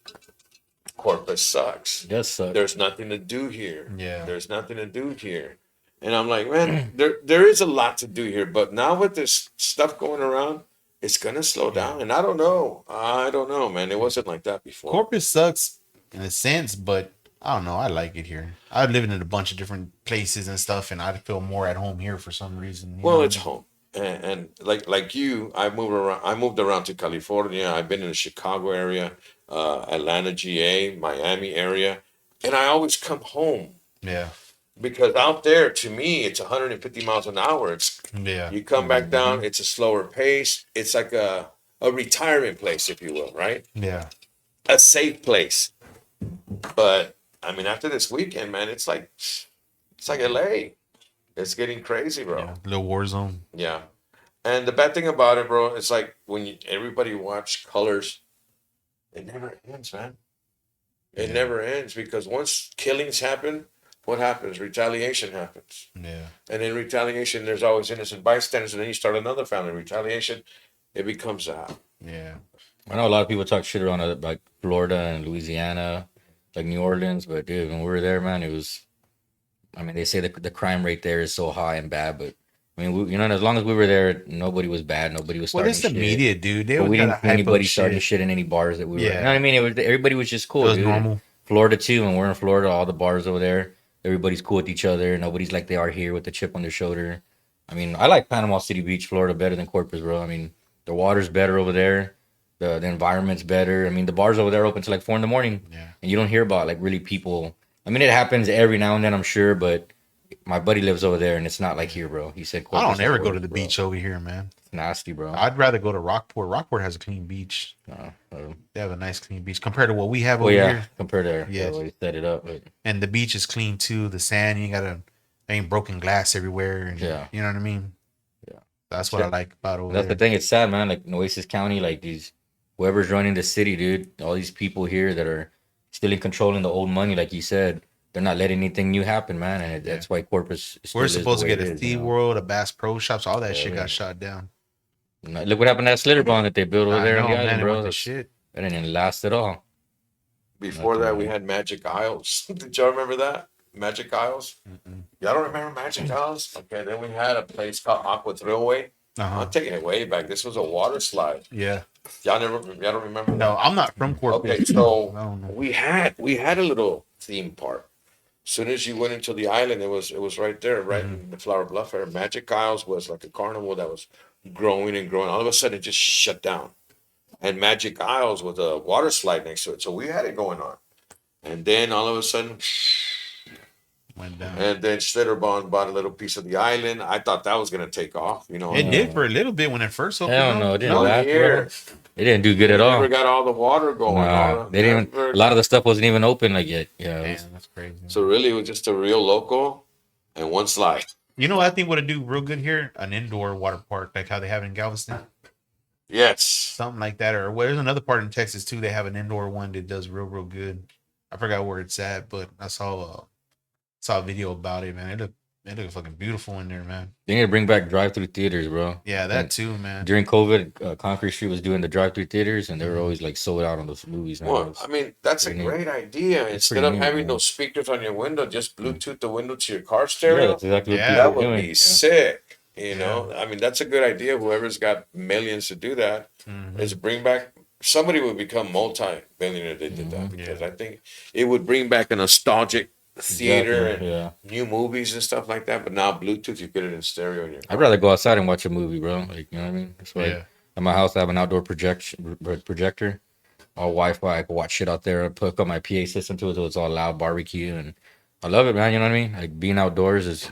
Corpus sucks. It does suck. There's nothing to do here. Yeah. There's nothing to do here. And I'm like, man, there is a lot to do here. But now with this stuff going around, it's going to slow down. And I don't know, man. It wasn't like that before. Corpus sucks in a sense, but I don't know. I like it here. I live in a bunch of different places and stuff, and I feel more at home here for some reason. Well, it's home. And like you, I moved around to California. I've been in the Chicago area, Atlanta, GA, Miami area, and I always come home Yeah. because out there, to me, it's 150 miles an hour. Yeah. You come back down, it's a slower pace. It's like a retirement place, if you will, right? Yeah. A safe place. But I mean, after this weekend, man, it's like LA. It's getting crazy, bro. Yeah. Little war zone. Yeah. And the bad thing about it, bro, it's like when everybody watch Colors, it never ends, man. It never ends because once killings happen, what happens? Retaliation happens. Yeah. And in retaliation, there's always innocent bystanders, and then you start another family. Retaliation, it becomes that. Yeah. I know a lot of people talk shit around like Florida and Louisiana, like New Orleans, but dude, when we were there, man, it was. I mean, they say the crime rate there is so high and bad, but I mean, as long as we were there, nobody was bad. Nobody was Well, starting it's the shit. media, dude. They But we gotta didn't see hype up anybody starting shit. shit in any bars that we were. Yeah. You know what I mean? Everybody was just cool. It was dude. normal. Florida too, and we're in Florida. All the bars over there, everybody's cool with each other. Nobody's like they are here with the chip on their shoulder. I mean, I like Panama City Beach, Florida, better than Corpus, bro. I mean, the water's better over there. The environment's better. I mean, the bars over there open till like 4 a.m. Yeah. And you don't hear about like really people. I mean, it happens every now and then, I'm sure, but my buddy lives over there, and it's not like here, bro. He said, I Corpus don't ever is go to worse, the bro. beach over here, man. It's nasty, bro. I'd rather go to Rockport. Rockport has a clean beach. They have a nice clean beach compared to what we have Well, over yeah, here. compared to Yeah. the way they set it up. But And the beach is clean too. The sand, you ain't broken glass everywhere. And Yeah. you know what I mean? Yeah. That's what I like about over that's there. the thing. It's sad, man. Like Nueces County, like whoever's running the city, dude. All these people here that are still in controlling the old money, like you said. they're not letting anything new happen, man, and that's why Corpus. We're still supposed to is the get way a it is, Thea World, a Bass Pro Shops, all that shit got shot down. Look what happened to that Slitter Bond that they built over there on the man, island, it bro. went to shit. That didn't even last at all. Before that, we had Magic Isles. Did y'all remember that? Magic Isles? Y'all don't remember Magic Isles? Okay, then we had a place called Aqua Thrillway. I'm taking it way back. This was a water slide. Yeah. Y'all don't remember that? No, I'm not from Corpus. Okay, so we had a little theme park. As soon as you went into the island, it was right there, right in the Flower Bluff area. Magic Isles was like a carnival that was growing and growing. All of a sudden, it just shut down. And Magic Isles was a water slide next to it. So we had it going on. And then all of a sudden, went down. And then Schlitterbahn bought a little piece of the island. I thought that was going to take off. You know, it did for a little bit when it first opened. Hell no, it didn't no last. year. It didn't do good at all. Never got all the water going. They didn't even, a lot of the stuff wasn't even open like yet. Yeah, Damn, that's crazy. So really, it was just a real local and one slide. You know what I think would do real good here? An indoor water park, like how they have in Galveston. Yes. Something like that. Or there's another part in Texas too. They have an indoor one that does real good. I forgot where it's at, but I saw a video about it, man. It looked fucking beautiful in there, man. They need to bring back drive-through theaters, bro. Yeah, that too, man. During COVID, Concrete Street was doing the drive-through theaters, and they were always like sold out on those movies. Well, I mean, that's a great idea. Instead of having man. those speakers on your window, just Bluetooth the window to your car stereo. Yeah, that's exactly what Yeah, people That are would doing. be sick. You know, I mean, that's a good idea. Whoever's got millions to do that is bring back. Somebody would become multi-billionaire if they did that, because I think it would bring back a nostalgic theater and new movies and stuff like that. But now Bluetooth, you get it in stereo. In your car. I'd rather go outside and watch a movie, bro. Like, you know what I mean? That's why at my house I have an outdoor projector, all Wi-Fi. I can watch shit out there. I hook up my PA system to it, so it's all loud barbecue, and I love it, man. You know what I mean? Like, being outdoors is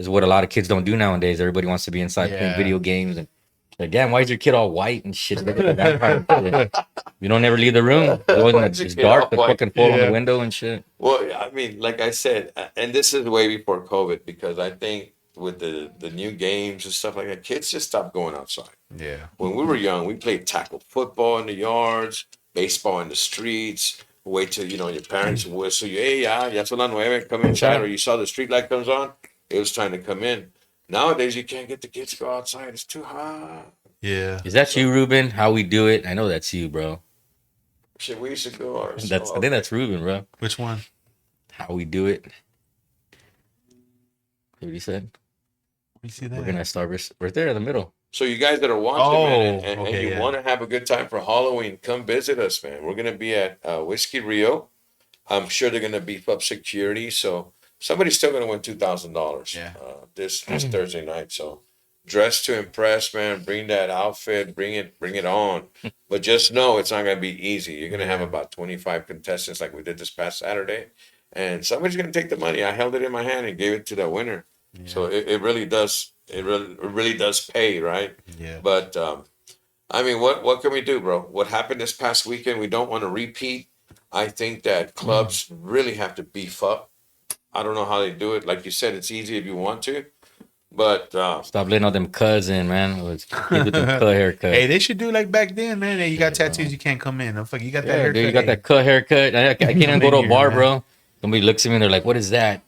what a lot of kids don't do nowadays. Everybody wants to be inside playing video games, and like, damn, why is your kid all white and shit? You don't ever leave the room. It's dark. The fucking fall on the window and shit. Well, I mean, like I said, and this is way before COVID, because I think with the new games and stuff like that, kids just stopped going outside. Yeah. When we were young, we played tackle football in the yards, baseball in the streets. Wait till, your parents whistle you, hey, ya son las 9, come inside, or you saw the street light comes on, it was time to come in. Nowadays, you can't get the kids to go outside. It's too hot. Yeah. Is that you, Ruben? How we do it? I know that's you, bro. Shit, we used to go ours. I think that's Ruben, bro. Which one? How we do it. What he said? You see that? We're gonna start right there in the middle. So you guys that are watching, man, and okay, you want to have a good time for Halloween, come visit us, man. We're going to be at Whiskey Rio. I'm sure they're going to beef up security. So somebody's still going to win $2,000 this Thursday night. So dress to impress, man. Bring that outfit. Bring it on. But just know it's not going to be easy. You're going to have about 25 contestants like we did this past Saturday. And somebody's going to take the money. I held it in my hand and gave it to the winner. Yeah. So it really does. It really does pay, right? Yeah. But I mean, what can we do, bro? What happened this past weekend, we don't want to repeat. I think that clubs really have to beef up. I don't know how they do it. Like you said, it's easy if you want to, but stop letting all them cuts in, man. Kids with them cut haircut. Hey, they should do like back then, man. Hey, you got tattoos, you can't come in. You got that haircut. Dude, you got that cut haircut. I can't even go to a bar, bro. Somebody looks at me and they're like, "What is that?"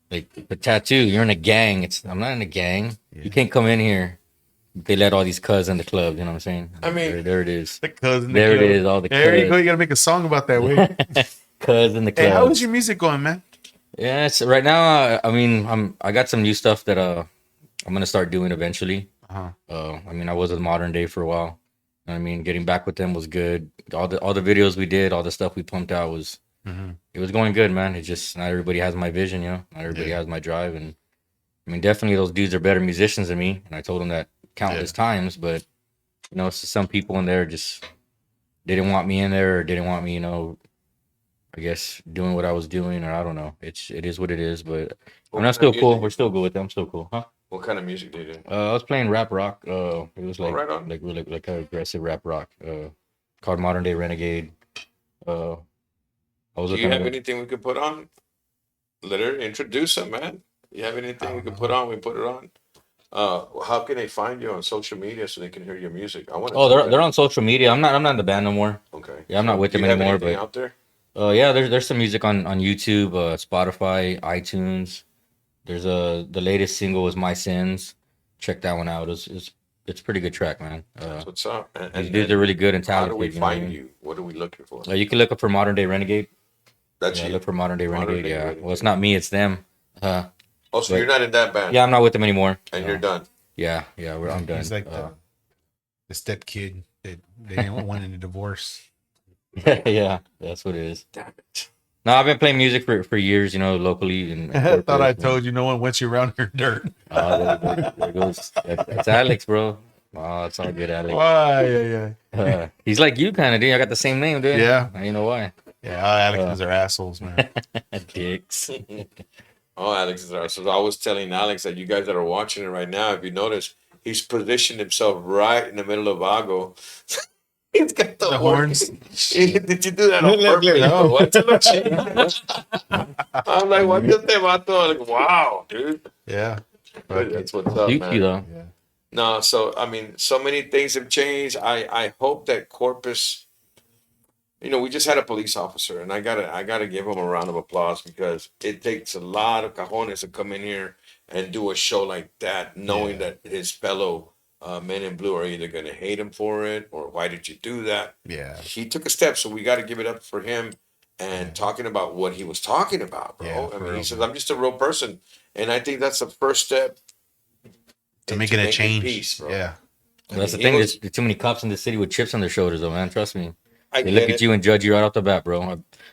Like, the tattoo, you're in a gang. I'm not in a gang. Yeah. You can't come in here. They let all these cuz in the club, you know what I'm saying? I mean, there it is. The cuz in the there club. It is, all the cuz. There you go. You got to make a song about that, way. Cuz in the club. Hey, how is your music going, man? Yeah, it's right now. I mean, I got some new stuff that I'm gonna start doing eventually. I mean, I was with Modern Day for a while. I mean, getting back with them was good. All the videos we did, all the stuff we pumped out was. It was going good, man. It's just not everybody has my vision, Not everybody has my drive, and I mean, definitely those dudes are better musicians than me, and I told them that countless times. But some people in there just didn't want me in there, or didn't want me, I guess doing what I was doing, or I don't know. It is what it is. But I'm still cool. We're still good with them. I'm still cool, huh? What kind of music do you do? I was playing rap rock. It was like right on. like really like aggressive rap rock. Called Modern Day Renegade. Do you have anything we could put on? Let her introduce them, man. You have anything we can put on? We put it on. How can they find you on social media so they can hear your music? They're on social media. I'm not in the band no more. Okay. Yeah, I'm not with them anymore. But out there? Yeah, there's some music on YouTube, Spotify, iTunes. There's the latest single was My Sins. Check that one out. It's a pretty good track, man. That's what's up. These dudes are really good and how talented. do we you know what I find mean? you? What are we looking for? You can look up for Modern Day Renegade. That's Yeah, you. look for Modern Day Modern Renegade. Day Yeah. Renegade. Well, it's not me, it's them. Oh, so but- you're not in that band? Yeah, I'm not with them anymore. And So, you're done. Yeah, I'm done. He's like the step kid that they didn't want in a divorce. yeah, that's what it is. Damn it. No, I've been playing music for years, locally. And I thought I told you no one wants you around her dirt. there goes. That's Alex, bro. Oh, it's all good, Alex. Why? Yeah. He's like you, kind of, dude. I got the same name, dude. Yeah. You know why? Yeah, Alex's are assholes, man. Dicks. Oh, Alex is there. So I was telling Alex that you guys that are watching it right now, if you notice, he's positioned himself right in the middle of Vago. He's got the horns. Did you do that on Look, purpose? no. What the I'm like, what the vato? Like, wow, dude. Yeah. That's what's up, Cute, man. though. Yeah. No, so I mean, so many things have changed. I hope that Corpus, we just had a police officer, and I gotta give him a round of applause because it takes a lot of cojones to come in here and do a show like that, knowing that his fellow men in blue are either gonna hate him for it or why did you do that? Yeah. He took a step, so we got to give it up for him and talking about what he was talking about, bro. Yeah, I for mean, real, he says, man. "I'm just a real person," and I think that's the first step To into making a making change. peace, bro. Yeah. Well, that's the He thing. was- There's too many cops in the city with chips on their shoulders, though, man. Trust me. I They get look it. at you and judge you right off the bat, bro.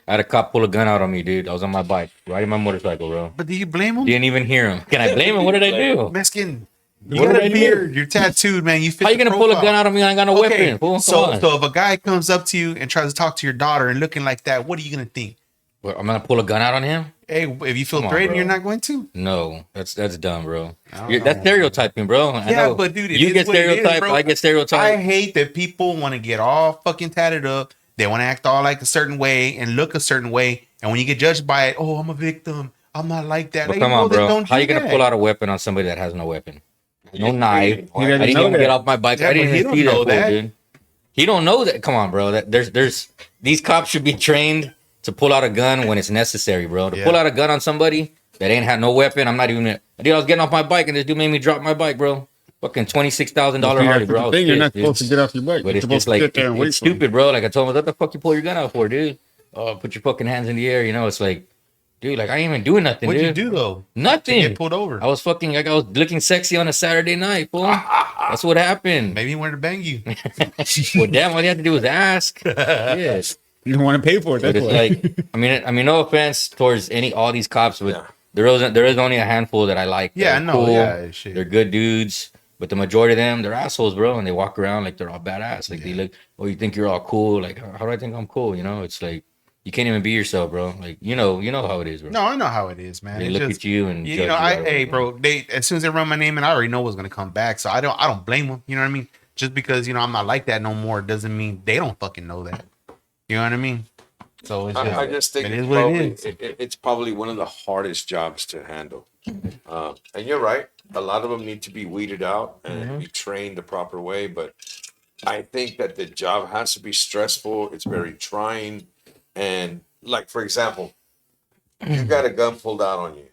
I had a cop pull a gun out on me, dude. I was on my bike, riding my motorcycle, bro. But do you blame him? Didn't even hear him. Can I blame him? What did I do? Mexican. You What got did a I do? beard. You're tattooed, man. You fit How you the gonna pull a profile. gun out on me? I ain't got no Okay, weapon. Fool. Come so on. if a guy comes up to you and tries to talk to your daughter and looking like that, what are you gonna think? Well, I'm gonna pull a gun out on him? Hey, if you feel Come on, threatened, bro. you're not going to. No, that's dumb, bro. I don't That's know. stereotyping, bro. I Yeah, know. but dude, it you is get what it is, stereotyped. bro. I get I stereotyped. hate that people want to get all fucking tatted up. They want to act all like a certain way and look a certain way. And when you get judged by it, oh, I'm a victim. I'm not like that. But Like, come well, on, then bro. don't How do you gonna that. pull out a weapon on somebody that has no weapon? No knife. He I doesn't didn't know even that. get off my bike. Yeah, I didn't but he even don't see that, know fool, that. dude. He don't know that. Come on, bro. There's these cops should be trained to pull out a gun when it's necessary, bro. To Yeah. pull out a gun on somebody that ain't had no weapon. I'm not even. Dude, I was getting off my bike and this dude made me drop my bike, bro. Fucking $26,000 Harley, bro. I was Thing, you're not pissed, dude. supposed to get off your bike. But You're it's supposed just to like sit there and wait it's for him. stupid, bro. Like I told him, what the fuck you pull your gun out for, dude? Oh, put your fucking hands in the air. It's like, dude, like I ain't even doing nothing, What'd you dude. do though? To Nothing. get pulled over. I was fucking like I was looking sexy on a Saturday night, fool. That's what happened. Maybe he wanted to bang you. Well, damn, all you have to do was ask. Yes, You don't want to pay for it. but That's it's why. like, I mean, no offense towards all these cops, but Yeah. there is only a handful that I like. Yeah, I They're know. Yeah, shit. They're good dudes, but the majority of them, they're assholes, bro, and they walk around like they're all badass. Like they look, oh, you think you're all cool? Like, how do I think I'm cool? It's like you can't even be yourself, bro. Like you know how it is, bro. No, I know how it is, man. They It's look just, at you and you judge know, right away, hey, bro. They as soon as they run my name, and I already know what's gonna come back. So I don't blame them. You know what I mean? Just because I'm not like that no more doesn't mean they don't fucking know that. You know what I mean? So it's I just think it it's is what probably, it is. it's probably one of the hardest jobs to handle. And you're right. A lot of them need to be weeded out and be trained the proper way. But I think that the job has to be stressful. It's very trying. And like, for example, you got a gun pulled out on you.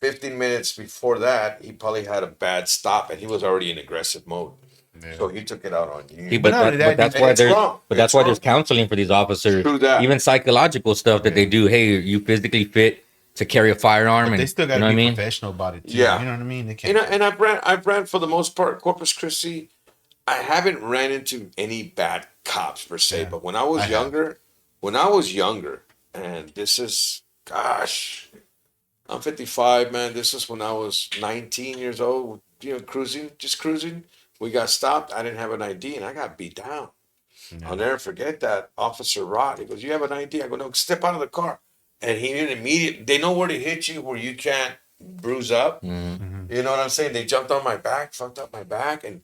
15 minutes before that, he probably had a bad stop and he was already in aggressive mode. So he took it out on you. See, But not only that, that's and why it's there's wrong. but that's It's why wrong. there's counseling for these officers. True that. Even psychological stuff that they do. Hey, you physically fit to carry a firearm, But and they still got you to know what be I mean. professional about it too. Yeah. You know what I mean? They can't. And I've ran for the most part Corpus Christi. I haven't ran into any bad cops per se, Yeah, but when I was I have. younger, and this is, gosh, I'm 55, man. This is when I was 19 years old, just cruising. We got stopped. I didn't have an ID and I got beat down. I'll never forget that. Officer Rod, he goes, "You have an ID?" I go, "No, step out of the car." And he didn't immediately, they know where to hit you where you can't bruise up. Mm-hmm. You know what I'm saying? They jumped on my back, fucked up my back, and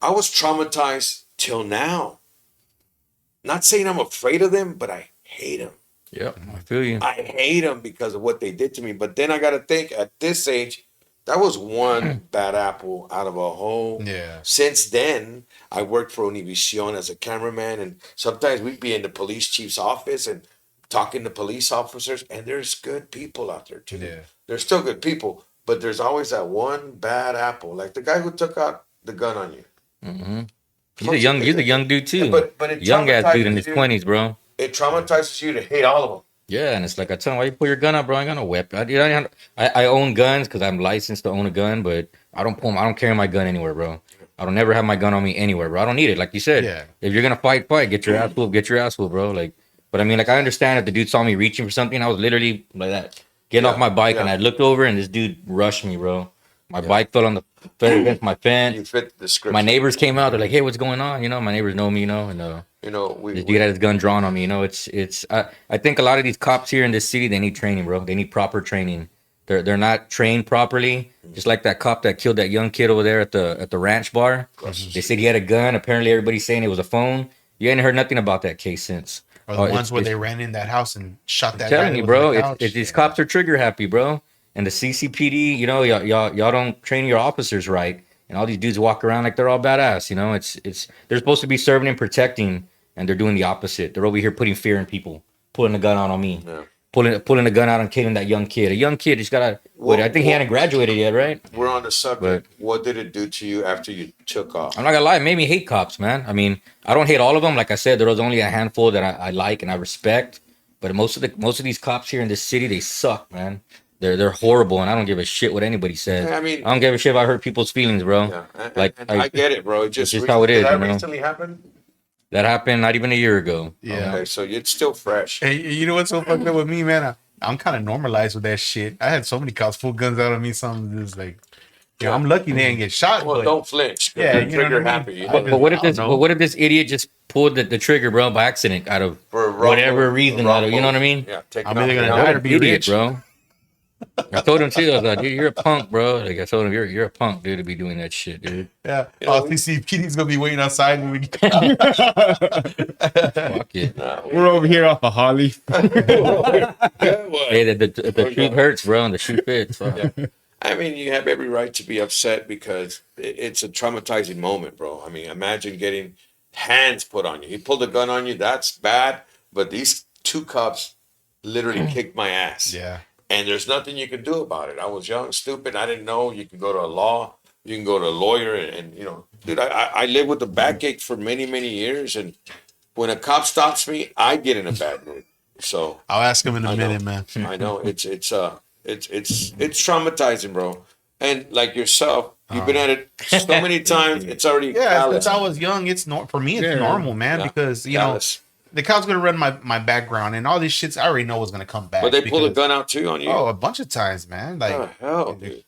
I was traumatized till now. Not saying I'm afraid of them, but I hate them. Yep, I feel you. I hate them because of what they did to me. But then I got to think at this age, that was one bad apple out of a whole. Yeah. Since then, I worked for Univision as a cameraman, and sometimes we'd be in the police chief's office, and talking to police officers, and there's good people out there too. Yeah. There's still good people, but there's always that one bad apple, like the guy who took out the gun on you. Mm-hmm. He's a young dude too. But it young ass dude in his traumatizes you. 20s, bro. It traumatizes you to hate all of them. Yeah, and it's like I tell him, why you pull your gun out, bro? I ain't got no weapon. I own guns because I'm licensed to own a gun, but I don't carry my gun anywhere, bro. I don't never have my gun on me anywhere, bro. I don't need it. Like you said, if you're gonna fight, get your ass whooped, bro. Like, but I mean, like I understand if the dude saw me reaching for something, I was literally like that, getting off my bike, and I looked over and this dude rushed me, bro. My bike fell against my fence. You fit the description. My neighbors came out. They're like, "Hey, what's going on?" You know, my neighbors know me, and this dude had his gun drawn on me. You know, it's. I think a lot of these cops here in this city, they need training, bro. They need proper training. They're not trained properly. Just like that cop that killed that young kid over there at the ranch bar. They said he had a gun. Apparently, everybody's saying it was a phone. You ain't heard nothing about that case since. Or the ones where they ran in that house and shot that guy. I'm telling you, bro. These cops are trigger happy, bro. And the CCPD, you know, y'all don't train your officers right, and all these dudes walk around like they're all badass. You know, it's they're supposed to be serving and protecting, and they're doing the opposite. They're over here putting fear in people, pulling a gun out on me, pulling a gun out and killing that young kid. A young kid just gotta. I think he hadn't graduated yet, right? We're on the subject. What did it do to you after you took off? I'm not gonna lie, it made me hate cops, man. I mean, I don't hate all of them. Like I said, there was only a handful that I like and I respect. But most of these cops here in this city, they suck, man. They're horrible, and I don't give a shit what anybody says. I mean, I don't give a shit if I hurt people's feelings, bro. Yeah, I get it, bro. It's just how it is. Did that recently happen? That happened not even a year ago. Yeah. Okay, so it's still fresh. Hey, you know what's so fucked up with me, man? I'm kind of normalized with that shit. I had so many cops pull guns out on me. Something just like, I'm lucky they didn't get shot. Well, don't flinch. Yeah, you trigger happy. But what if this idiot just pulled the trigger, bro, by accident, out of whatever reason? You know what I mean? Yeah, take I'm either gonna die or be idiot, rich, bro. I told him too. I was like, dude, you're a punk, bro. Like I told him, you're a punk, dude, to be doing that shit, dude. Yeah. CCPD's gonna be waiting outside when we get Fuck it. We're over here off of Holly. Hey, the shoot hurts, bro, and the shoot fits. Yeah. I mean, you have every right to be upset because it's a traumatizing moment, bro. I mean, imagine getting hands put on you. He pulled a gun on you. That's bad. But these two cops literally kicked my ass. Yeah. And there's nothing you can do about it. I was young, stupid. I didn't know. You can go to a law. You can go to a lawyer. And you know, dude, I lived with a backache for many, many years. And when a cop stops me, I get in a bad mood. So I'll ask him in a minute, man. I know it's traumatizing, bro. And like yourself, you've been at it so many times. It's already since I was young. It's for me. It's normal, man, because you know the cop's gonna run my background and all these shits. I already know what's gonna come back. But they pulled a gun out too on you. Oh, a bunch of times, man. Like hell, dude.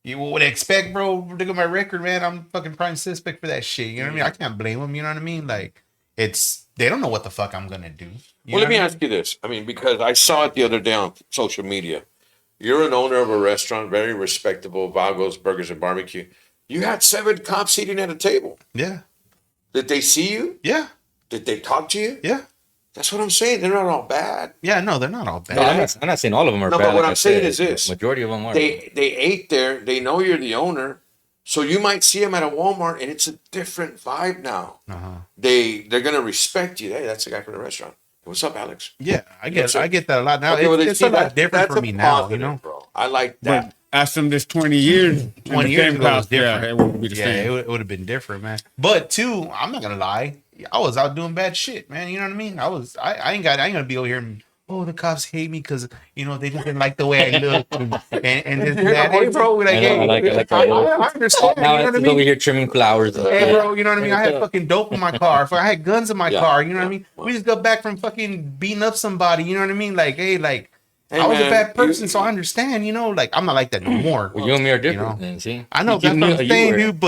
You would expect, bro. Look at my record, man. I'm fucking prime suspect for that shit. You know what I mean? I can't blame them. You know what I mean? Like they don't know what the fuck I'm gonna do. Well, let me ask you this. I mean, because I saw it the other day on social media. You're an owner of a restaurant, very respectable, Vago's Burgers and Barbecue. You had 7 cops eating at a table. Yeah. Did they see you? Yeah. Did they talk to you? Yeah. That's what I'm saying. They're not all bad. Yeah, no, they're not all bad. No, I'm not saying all of them are bad. No, but what like I'm saying is this. Majority of them are. They ate there. They know you're the owner. So you might see them at a Walmart, and it's a different vibe now. They're going to respect you. Hey, that's the guy from the restaurant. What's up, Alex? Yeah, I get that a lot now. Okay, it's a lot different for me now, positive, you know? Bro. I like that. But ask them this 20 years. 20 years ago was different. Yeah, it wouldn't be the Yeah, same. it would have been different, man. But too, I'm not gonna lie, I was out doing bad shit, man. You know what I mean? I ain't gonna be over here and the cops hate me because you know they just didn't like the way I look and this and that. Hey, bro, like, I understand. Now you know it's what I mean? over here trimming flowers. Hey, bro, you know what I mean? I had fucking dope in my car. I had guns in my car. You know what I mean? We just got back from fucking beating up somebody. You know what I mean? Like, hey, like. Hey, I was man, a bad person, so I understand, you know, like I'm not like that no more. Well, you and me are different, you know? then, see? I know that's what I'm saying, dude.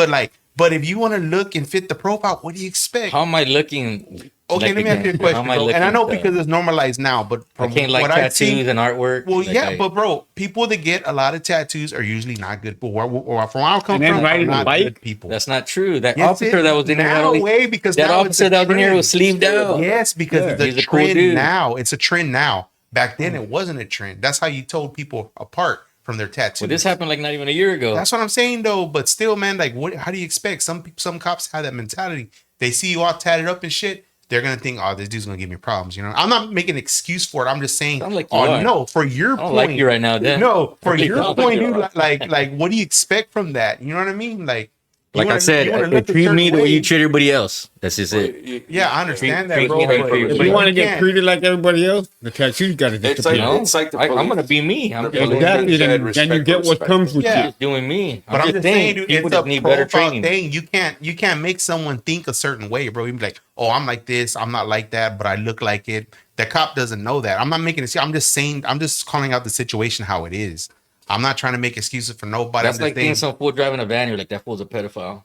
But if you want to look and fit the profile, what do you expect? How am I looking? Okay, let me ask you a question, bro. And I know because it's normalized now, but from I can't like what tattoos I've seen, and artwork. well, like yeah, but bro, people that get a lot of tattoos are usually not good. But or from where I come from, are not good people. That's not true. That Yes, officer that was in there, now way because that now officer that was in here was sleeved out. Yes, because it's a He's a cool trend dude. now. It's a trend now. Back then, it wasn't a trend. That's how you told people apart from their tattoos. Well, this happened like not even a year ago. That's what I'm saying, though. But still, man, like, what? How do you expect? Some cops have that mentality. They see you all tatted up and shit. they're gonna think, oh, this dude's gonna give me problems. You know, I'm not making an excuse for it. I'm just saying, Sound like you oh are. no, for your I don't point, like you right now, Dan. no, for Okay, your sound point, like you dude, are. like, what do you expect from that? You know what I mean? Like, you Like I wanna- said, you wanna it look a treat me certain the way you way. treat everybody else. That's just it. Yeah, I understand that, treat bro. me how you but- treat If but you want to you get can't. treated like everybody else, the tattoo's got to It's like disappear. No, it's like the I'm police. gonna be me. I'm The just police Exactly. said Then respect you get for what respect. comes with Yeah. you. just doing me. But I'm just saying, dude, people it's a just need better profile training. thing. You can't make someone think a certain way, bro. You be like, oh, I'm like this, I'm not like that, but I look like it. The cop doesn't know that. I'm not making it. I'm just saying. I'm just calling out the situation how it is. I'm not trying to make excuses for nobody. That's I'm like just being saying, some fool driving a van. You're like, that fool's a pedophile.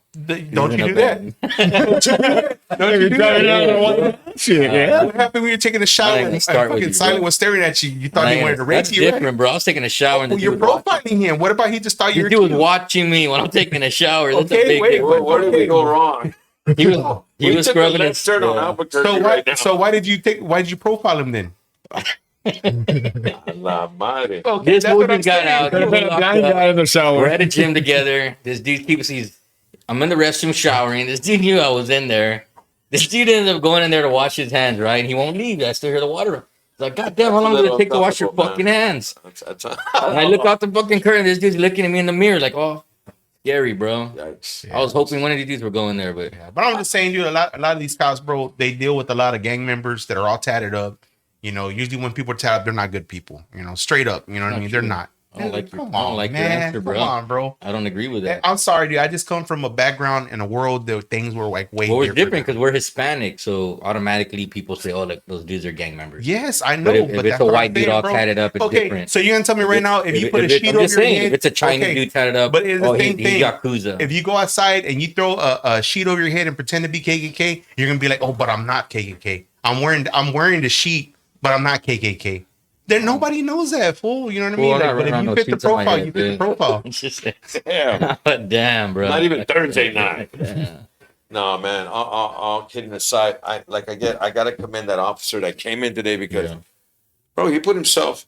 don't you do that? Don't you do Driving that? around the one- Shit, yeah. What happened when you're taking a shower I ain't and gonna start with fucking you, Silent bro. was staring at you? You thought he wanted to rape That's you, right? different, bro. I was taking a shower and Well, the you're dude was profiling him. What about he just thought you watching, were the dude was cute? watching me when I'm taking a shower. That's Okay, a big wait, difference. Where did we go wrong? He was We he was took a scrubbing left his turn on yeah. Albuquerque So why right did you profile him then? now. La madre. Okay, This that's fool what I'm just got saying. out. Could have been a Locked blind up. guy in the shower. We're at a gym together. This dude keeps I'm in the restroom showering. This dude knew I was in there. This dude ended up going in there to wash his hands, right? And he won't leave. I still hear the water. It's like, God damn, how long does it take to wash your fucking hands? That's And I look out the fucking curtain. This dude's looking at me in the mirror, like, oh, scary, bro. Yikes. I was hoping one of these dudes were going there, but But I'm just saying, dude, a lot of these cops, bro, they deal with a lot of gang members that are all tatted up. You know, usually when people are tatted up, they're not good people. You know, straight up. You know what I Not mean? true. They're not. I don't like your, Come I don't on, like your man. answer, bro. Come on, bro. I don't agree with that. I'm sorry, dude. I just come from a background in a world that things were like way Well, we're different. different because we're Hispanic, so automatically people say, "Oh, like those dudes are gang members." Yes, I know. But if but it's that's a what white I'm dude saying, all bro. tatted up, it's Okay, different. so you're gonna tell me right now if you put a sheet I'm over just your saying, head, if it's a Chinese okay, dude tatted up, but it's the oh, same he's thing. Yakuza. If you go outside and you throw a sheet over your head and pretend to be KKK, you're gonna be like, "Oh, but I'm not KKK. I'm wearing the sheet, but I'm not KKK." Then nobody knows that, fool. You know what I mean? Well, I'm not Like, but if running you no fit the sheets on my profile, head, you fit the dude. profile. It's just, Damn. damn, bro. Not even Thursday night. Yeah. No, man. All kidding aside, I gotta commend that officer that came in today because, Yeah. bro, he put himself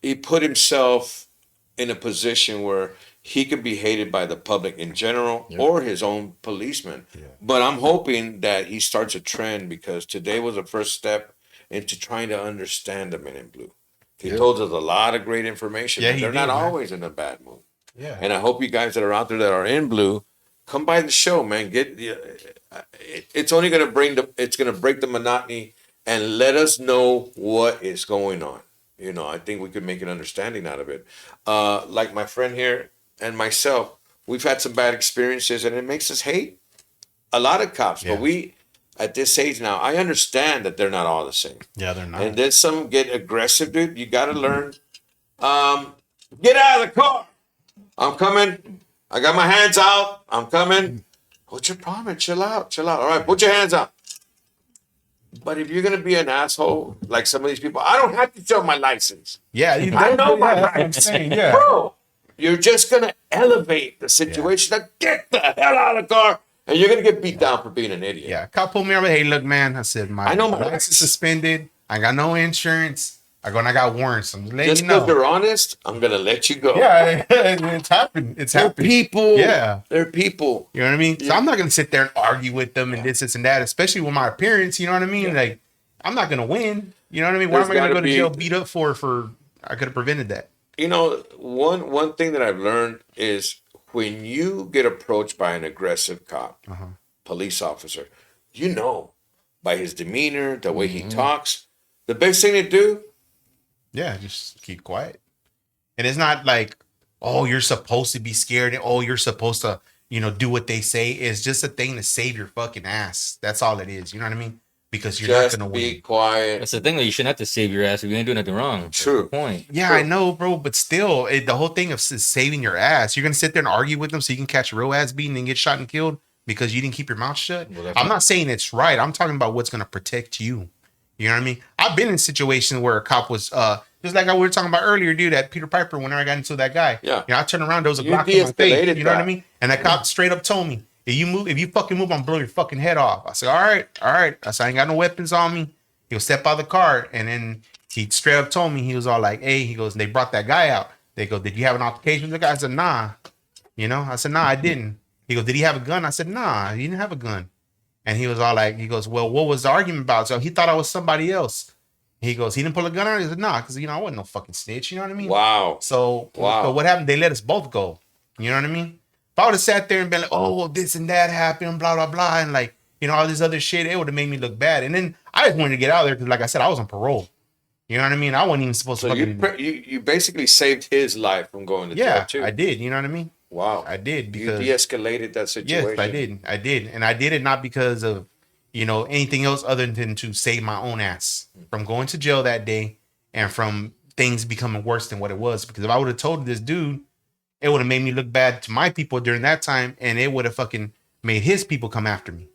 in a position where he could be hated by the public in general or his own policeman. But I'm hoping that he starts a trend because today was the first step into trying to understand the Men in Blue. He told us a lot of great information. Yeah, and he they're did, not man. always in a bad mood. Yeah. And I hope you guys that are out there that are in blue, come by the show, man. It's only gonna it's gonna break the monotony and let us know what is going on. You know, I think we could make an understanding out of it. Like my friend here and myself, we've had some bad experiences, and it makes us hate a lot of cops. Yeah. But we, at this age now, I understand that they're not all the same. Yeah, they're not. And then some get aggressive, dude. You got to learn. Get out of the car. I'm coming. I got my hands out. I'm coming. What's your problem? Chill out. All right, put your hands out. But if you're going to be an asshole like some of these people, I don't have to show my license. Yeah, I know my that's what I'm rights. saying, yeah. Bro, you're just going to elevate the situation. Now get the hell out of the car. And you're going to get beat down for being an idiot. Yeah, cop pulled me over. Hey, look, man. I said I know my license rights. is suspended. I got no insurance. I got warrants. I'm just letting Just you because know. they're honest, I'm going to let you go. Yeah, it's happened. It's They're happened. people. Yeah. They're people. You know what I mean? So I'm not gonna sit there and argue with them and this and that, especially with my appearance. You know what I mean? Like, I'm not gonna win. You know what I mean? Why There's am I gonna gotta go to be- jail beat up for? I could have prevented that. You know, one thing that I've learned is when you get approached by an aggressive cop, police officer, you know by his demeanor, the way he talks, the best thing to do, Yeah, just keep quiet. And it's not like, oh, you're supposed to be scared. And, oh, you're supposed to, do what they say. It's just a thing to save your fucking ass. That's all it is. You know what I mean? Because you're just not gonna be win. quiet. That's the thing, though. You shouldn't have to save your ass if you ain't doing nothing wrong. That's True. the point. Yeah, I know, bro, but still, the whole thing of saving your ass. You're gonna sit there and argue with them so you can catch a real ass beating and get shot and killed because you didn't keep your mouth shut. Well, that's I'm not- not saying it's right. I'm talking about what's gonna protect you. You know what I mean? I've been in situations where a cop was just like we were talking about earlier, dude, at Peter Piper, whenever I got into that guy. Yeah. I turned around, there was a You Glock in my face. de-escalated You know what I that. mean? And that cop straight up told me, if you fucking move, I'm blowing your fucking head off. I said, all right. I said, I ain't got no weapons on me. He'll step out of the car, and then he straight up told me, he was all like, hey, he goes, they brought that guy out. They go, did you have an altercation with the guy? I said, nah. I said, nah, I didn't. He goes, did he have a gun? I said, nah, he didn't have a gun. And he was all like, he goes, well, what was the argument about? So he thought I was somebody else. He goes, he didn't pull a gun on. He said, nah, because I wasn't no fucking snitch. You know what I mean? Wow. So Wow. what happened? They let us both go. You know what I mean? If I would have sat there and been like, oh, well, this and that happened, blah blah blah, and like all this other shit, it would have made me look bad. And then I just wanted to get out of there because, like I said, I was on parole. You know what I mean? I wasn't even supposed to. So you basically saved his life from going to jail too. I did. You know what I mean? Wow. I did because you de-escalated that situation. Yes, I did, and I did it not because of anything else other than to save my own ass from going to jail that day and from things becoming worse than what it was. Because if I would have told this dude, it would have made me look bad to my people during that time, and it would have fucking made his people come after me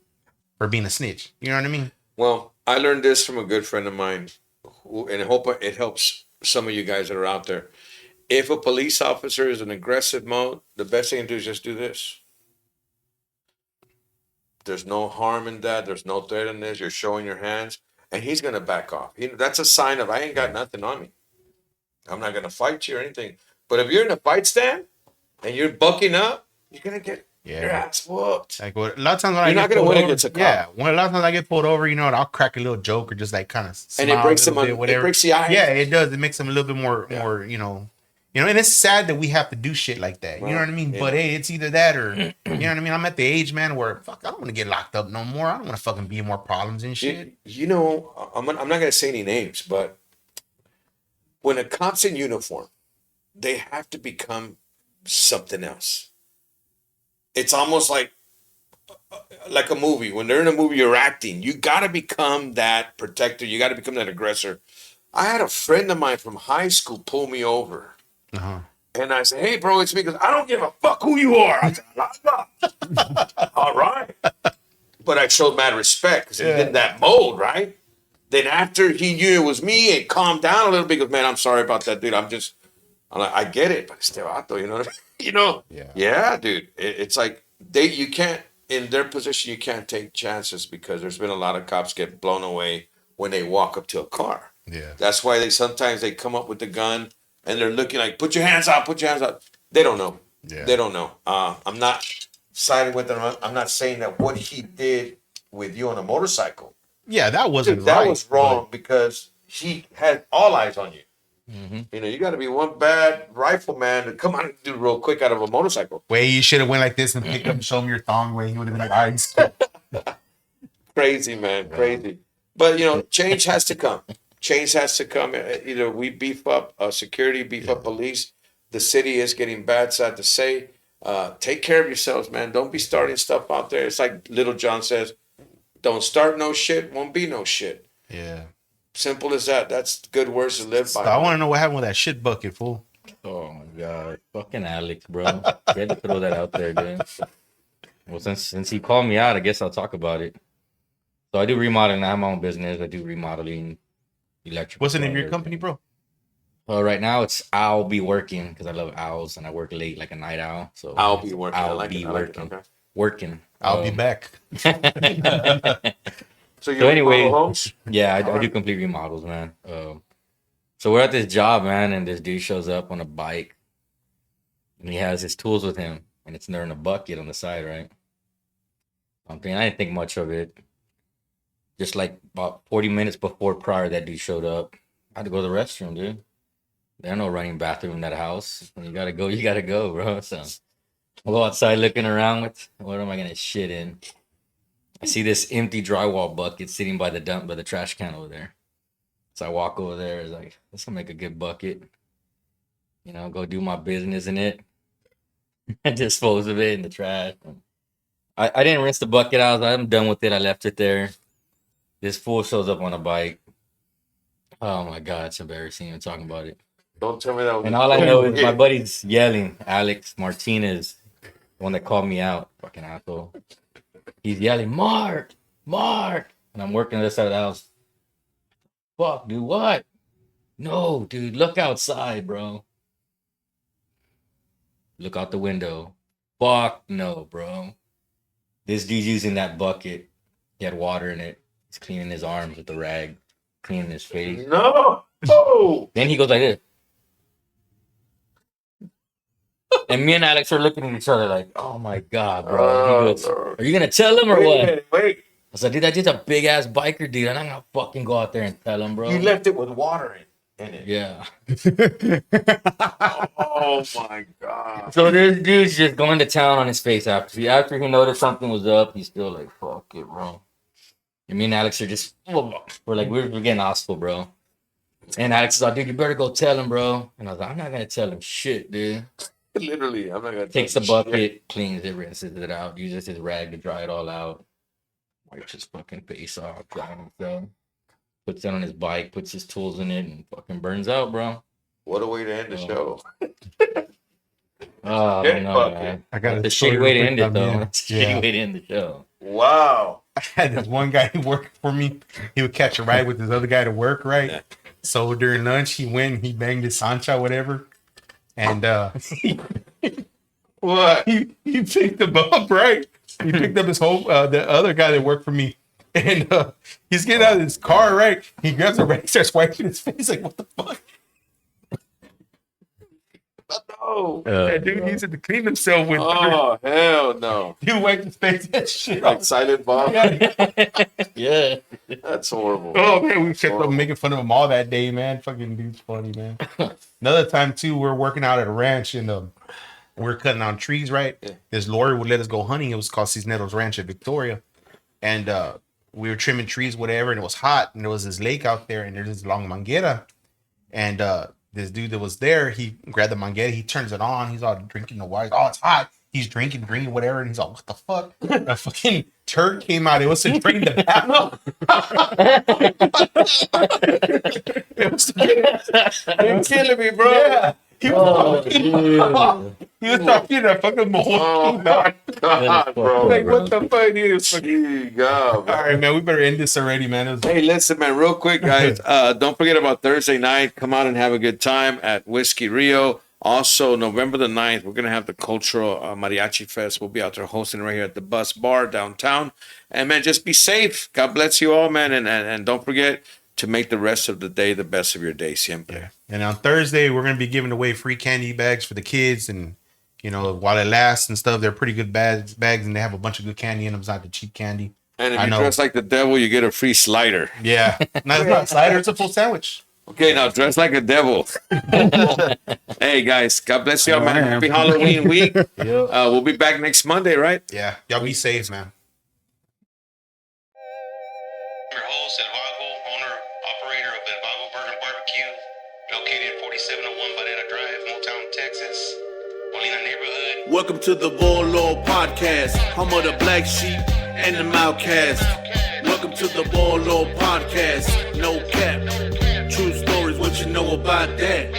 for being a snitch. You know what I mean? Well, I learned this from a good friend of mine, and I hope it helps some of you guys that are out there. If a police officer is in aggressive mode, the best thing to do is just do this. There's no harm in that. There's no threat in this. You're showing your hands, and he's going to back off. That's a sign of, I ain't got nothing on me. I'm not going to fight you or anything. But if you're in a fight stand and you're bucking up, you're going to get your ass whooped. Like a lot of times when you're not going to win against a cop. Yeah, a lot of times I get pulled over, I'll crack a little joke or just like kind of smile. And it breaks them it breaks the ice. Yeah, it does. It makes them a little bit more, and it's sad that we have to do shit like that. You know what I mean? Yeah. But hey, it's either that or, you know what I mean? I'm at the age, man, where fuck, I don't want to get locked up no more. I don't want to fucking be in more problems and shit. I'm not going to say any names, but when a cop's in uniform, they have to become something else. It's almost like a movie. When they're in a movie, you're acting. You got to become that protector. You got to become that aggressor. I had a friend of mine from high school pull me over. Uh-huh. And I said, hey, bro, it's me. Because I don't give a fuck who you are. I said, all right. But I showed mad respect because he's in that mode, right? Then after he knew it was me, it calmed down a little bit. He goes, man, I'm sorry about that, dude. I'm like, I get it, but it's still out there, you know what I mean? Yeah, dude. It's like you can't, in their position, you can't take chances because there's been a lot of cops get blown away when they walk up to a car. Yeah. That's why sometimes they come up with the gun and they're looking like, put your hands out. They don't know. Yeah. They don't know. I'm not siding with them. I'm not saying that what he did with you on a motorcycle. Yeah, that wasn't dude, right. That was wrong because he had all eyes on you. Mm-hmm. You got to be one bad rifleman to come out and do real quick out of a motorcycle. Way you should have went like this and picked up and show him your thong. Way he would have been like, all right. Crazy, man, crazy. But change has to come. Change has to come. Either we beef up security, beef up police. The city is getting bad, sad to say. Take care of yourselves, man. Don't be starting stuff out there. It's like Little John says, don't start no shit, won't be no shit. Yeah. Simple as that. That's good words to live by. I want to know what happened with that shit bucket, fool. Oh my god, fucking Alex, bro. You had to throw that out there, dude. Well, since he called me out, I guess I'll talk about it. So I do remodeling. I have my own business. I do remodeling, electrical. What's the name of your company, bro? Right now it's I'll Be Working because I love owls and I work late like a night owl. So I'll be working. I'll be working. Okay. Working. I'll be back. So anyway, homes? Yeah, I do complete remodels, man. So we're at this job, man, and this dude shows up on a bike, and he has his tools with him, and it's there in a bucket on the side, right? I didn't think much of it. Just like about 40 minutes prior that dude showed up, I had to go to the restroom, dude. There's no running bathroom in that house. When you gotta go, bro. So I go outside looking around with what am I gonna shit in? I see this empty drywall bucket sitting by the trash can over there. So I walk over there. It's like, this will make a good bucket. Go do my business in it. And dispose of it in the trash. I didn't rinse the bucket out. I'm done with it. I left it there. This fool shows up on a bike. Oh my God, it's embarrassing even talking about it. Don't tell me that. And all I know is my buddy's yelling, Alex Martinez, the one that called me out, fucking asshole. He's yelling, Mark, and I'm working on this side of the house. Fuck, dude, what? No, dude, look outside, bro. Look out the window. Fuck no, bro. This dude's using that bucket. He had water in it. He's cleaning his arms with the rag, cleaning his face. No. Oh. Then he goes like this. And me and Alex are looking at each other like, oh my God, bro. He goes, are you going to tell him or what? Wait. was like, dude, that dude's a big ass biker, dude. I'm not gonna fucking go out there and tell him, bro. You left it with water in it. Yeah. Oh my god. So this dude's just going to town on his face after he noticed something was up. He's still like, fuck it, bro. And me and Alex are just, we're getting hostile, bro. And Alex is like, dude, you better go tell him, bro. And I was like, I'm not gonna tell him shit, dude. Literally, I'm not gonna. Takes the bucket, cleans it, rinses it out, uses his rag to dry it all out. Wipes his fucking face off, drying himself. Puts it on his bike, puts his tools in it, and fucking burns out, bro. What a way to end the show. Oh, Get no, fucking- man. I got That's a shitty way to end it, though. That's a shitty way to end the show. Wow. I had this one guy who worked for me. He would catch a ride with this other guy to work, right? Yeah. So during lunch, he banged his Sancha, whatever. And What? he picked him up, right? He picked up his whole, the other guy that worked for me. And he's getting out of his car, right? He grabs a rag, starts wiping his face, like, what the fuck? No. That dude needs to clean himself with. Oh hell no. He wiped his face and shit Like off. Silent Bob. Yeah. That's horrible. Oh man, we kept on making fun of him all that day, man. Fucking dude's funny, man. Another time too, we're working out at a ranch and we're cutting down trees, right? Yeah. This lorry would let us go hunting. It was called Cisneros Ranch at Victoria. And we were trimming trees, whatever, and it was hot, and there was this lake out there, and there's this long manguera. And this dude that was there, he grabbed the manguera, he turns it on, he's all drinking the water. Oh, it's hot. He's drinking, whatever, and he's all, what the fuck? A fucking turd came out. It was to drain the bathroom. It was You're killing me, bro. yeah. He was Oh, he was talking to fucking mold. Oh my god, bro. Like, what the fuck, dude? It was fucking... Gee, God, man. All right, man, we better end this already, man. It was... Hey, listen, man, real quick, guys. Don't forget about Thursday night. Come out and have a good time at Whiskey Rio. Also, November the 9th, we're going to have the Cultural Mariachi Fest. We'll be out there hosting right here at the Bus Bar downtown. And, man, just be safe. God bless you all, man. And don't forget to make the rest of the day the best of your day, siempre. Yeah. And on Thursday, we're going to be giving away free candy bags for the kids. And, you know, while it lasts and stuff, they're pretty good bags, and they have a bunch of good candy in them. It's not the cheap candy. And if I you know. dress like the devil, you get a free slider. Yeah. Not, it's not a slider. It's a full sandwich. Okay, now dress like a devil. Hey, guys, God bless you all, man. Happy Halloween week. We'll be back next Monday, right? Yeah. Y'all be safe, man. Your host, Vago, owner, operator of Vago Burger Barbecue, located 4701 Barrera Drive, Motown, Texas, Molina neighborhood. Welcome to the Volo Podcast, home of the black sheep and the outcast. Welcome to the Volo Podcast, no cap, true stories, what you know about that?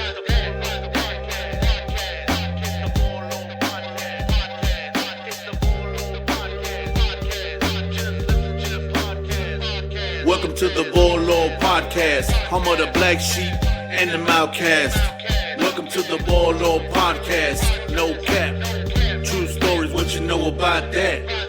Welcome to the Volo Podcast, home of the black sheep and the outcast. Welcome to the Volo Podcast, no cap, true stories, what you know about that?